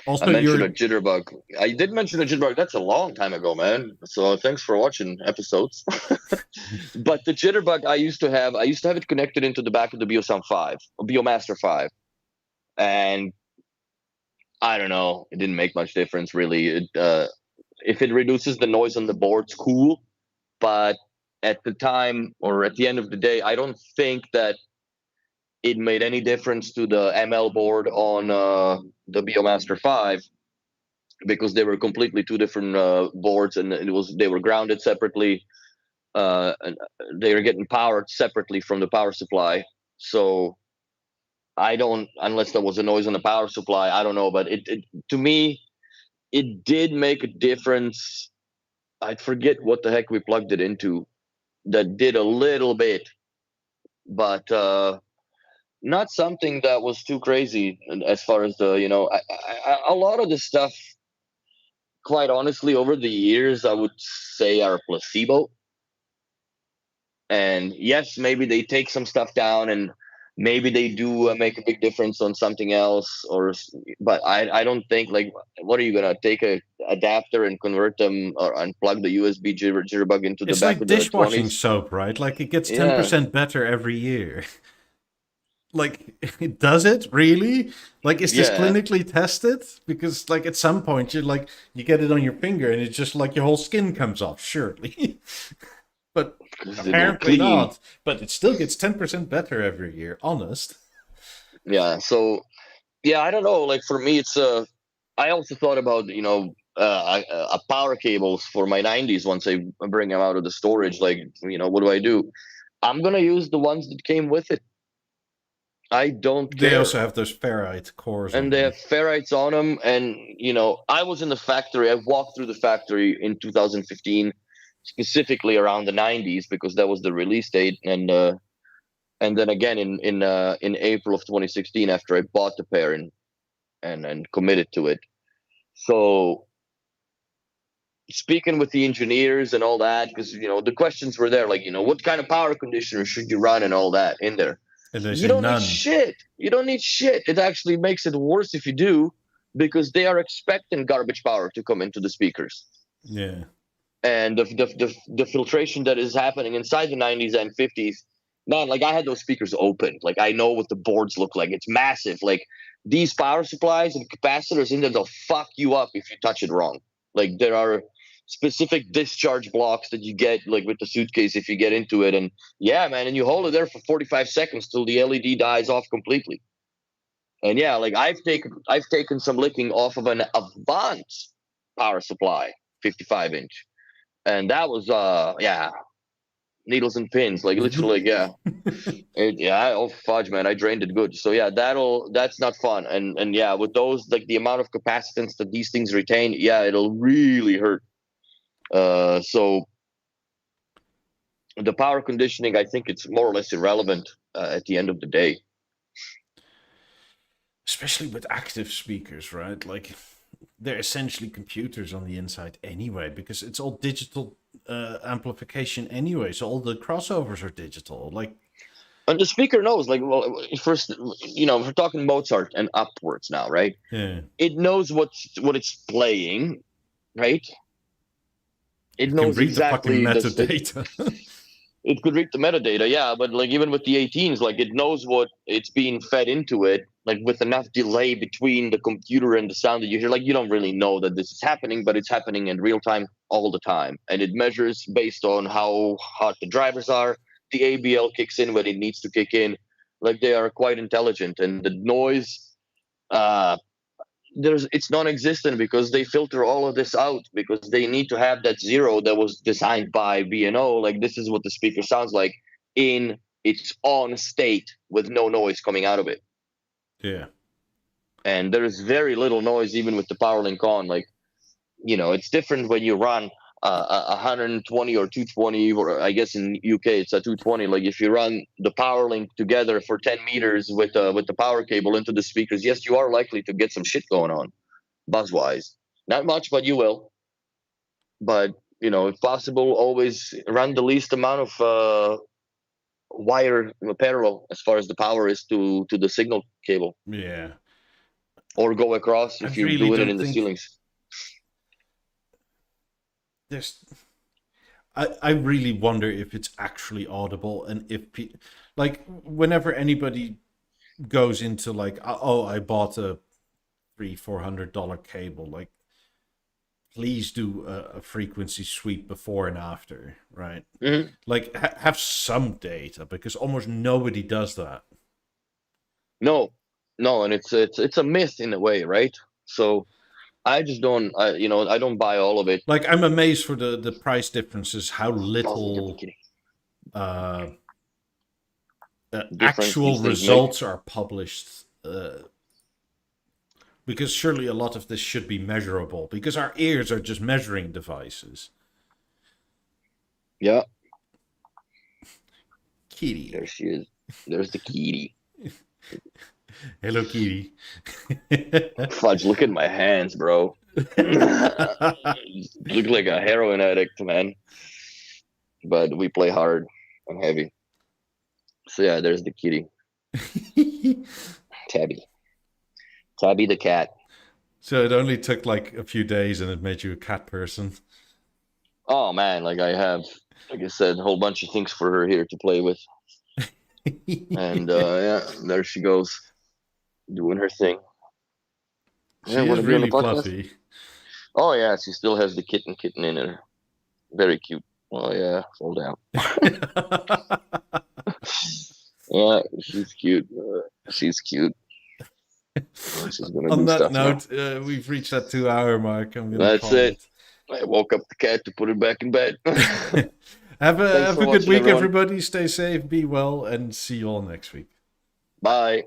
Also, I mentioned a jitterbug. I did mention a jitterbug. That's a long time ago, man. So thanks for watching episodes. But the jitterbug I used to have it connected into the back of the BeoSound 5, BeoMaster 5. And I don't know, it didn't make much difference really. If it reduces the noise on the boards, cool. But at the time or at the end of the day, I don't think that it made any difference to the ML board on the BeoMaster 5 because they were completely two different boards, and they were grounded separately. And they were getting powered separately from the power supply. So I don't, unless there was a noise on the power supply, I don't know. But it to me, it did make a difference. I forget what the heck we plugged it into. That did a little bit, but not something that was too crazy as far as the a lot of the stuff, quite honestly, over the years I would say are placebo. And yes, maybe they take some stuff down and maybe they do make a big difference on something else, but I don't think, like, what are you gonna take a adapter and convert them or unplug the USB jitterbug into the it's back like of the dishwashing 20s? soap, right? Like it gets Yeah. 10% better every year. Like, does it really? Like, is this Yeah. clinically tested? Because, like, at some point, you get it on your finger and it's just like your whole skin comes off, surely. But apparently not. But it still gets 10% better every year, honest. Yeah. So, yeah, I don't know. Like, for me, it's I also thought about, a power cables for my 90s once I bring them out of the storage. Like, what do? I'm going to use the ones that came with it. I don't care. They also have those ferrite cores on And they them. have ferrites on them. And, I was in the factory. I walked through the factory in 2015, specifically around the 90s, because that was the release date. And then again in April of 2016 after I bought the pair and committed to it. So speaking with the engineers and all that, because the questions were there, like, what kind of power conditioner should you run and all that in there. And they You say don't none. need shit. You don't need shit. It actually makes it worse if you do, because they are expecting garbage power to come into the speakers. Yeah. And the filtration that is happening inside the 90s and 50s, man, like, I had those speakers open. Like, I know what the boards look like. It's massive. Like, these power supplies and capacitors in there, they'll fuck you up if you touch it wrong. Like, there are specific discharge blocks that you get like with the suitcase if you get into it. And yeah, man, and you hold it there for 45 seconds till the LED dies off completely. And yeah, like I've taken some licking off of an Avant power supply, 55 inch. And that was yeah, needles and pins, like literally, like, yeah. Yeah, oh fudge, man, I drained it good. So yeah, that's not fun. And yeah, with those, like the amount of capacitance that these things retain, yeah, it'll really hurt. So the power conditioning, I think it's more or less irrelevant at the end of the day. Especially with active speakers, right? Like they're essentially computers on the inside anyway, because it's all digital amplification anyway. So all the crossovers are digital. Like, and the speaker knows, like, well, first, you know, if we're talking Mozart and upwards now, right? yeah, It knows what it's playing, right? It can knows read exactly the fucking metadata. it could read the metadata, yeah, but like even with the 18s, like it knows what it's being fed into it, like with enough delay between the computer and the sound that you hear. Like you don't really know that this is happening, but it's happening in real time all the time, and it measures based on how hot the drivers are. The ABL kicks in when it needs to kick in. Like they are quite intelligent, and the noise, it's non-existent because they filter all of this out because they need to have that zero that was designed by B&O. Like this is what the speaker sounds like in its on state with no noise coming out of it. Yeah. And there's very little noise even with the power link on. Like, you know, it's different when you run 120 or 220, or I guess in UK it's a 220. Like if you run the power link together for 10 meters with the power cable into the speakers, yes, you are likely to get some shit going on, buzz wise. Not much, but you will. But you know, if possible, always run the least amount of wire parallel as far as the power is to the signal cable. Yeah. Or go across if you're really doing it in the ceilings. I really wonder if it's actually audible, and if like whenever anybody goes into like, oh, I bought a $300-400 cable, like please do a frequency sweep before and after, right? Mm-hmm. Like have some data, because almost nobody does that. No, and it's a myth in a way, right? So I just don't, I don't buy all of it. Like I'm amazed for the price differences, how little actual results are published. Because surely a lot of this should be measurable, because our ears are just measuring devices. Yeah. Kitty. There she is. There's the kitty. Hello, kitty. Fudge, look at my hands, bro. Look like a heroin addict, man. But we play hard and heavy. So yeah, there's the kitty. Tabby the cat. So it only took like a few days and it made you a cat person. Oh man, like I have, like I said, a whole bunch of things for her here to play with. And yeah, there she goes, doing her thing. She is really fluffy. Oh yeah, she still has the kitten in her. Very cute. Oh yeah, fall down. Yeah, she's cute. She's cute. On that note, we've reached that 2-hour mark. That's it. I woke up the cat to put it back in bed. Have a good week, everybody. Stay safe, be well, and see you all next week. Bye.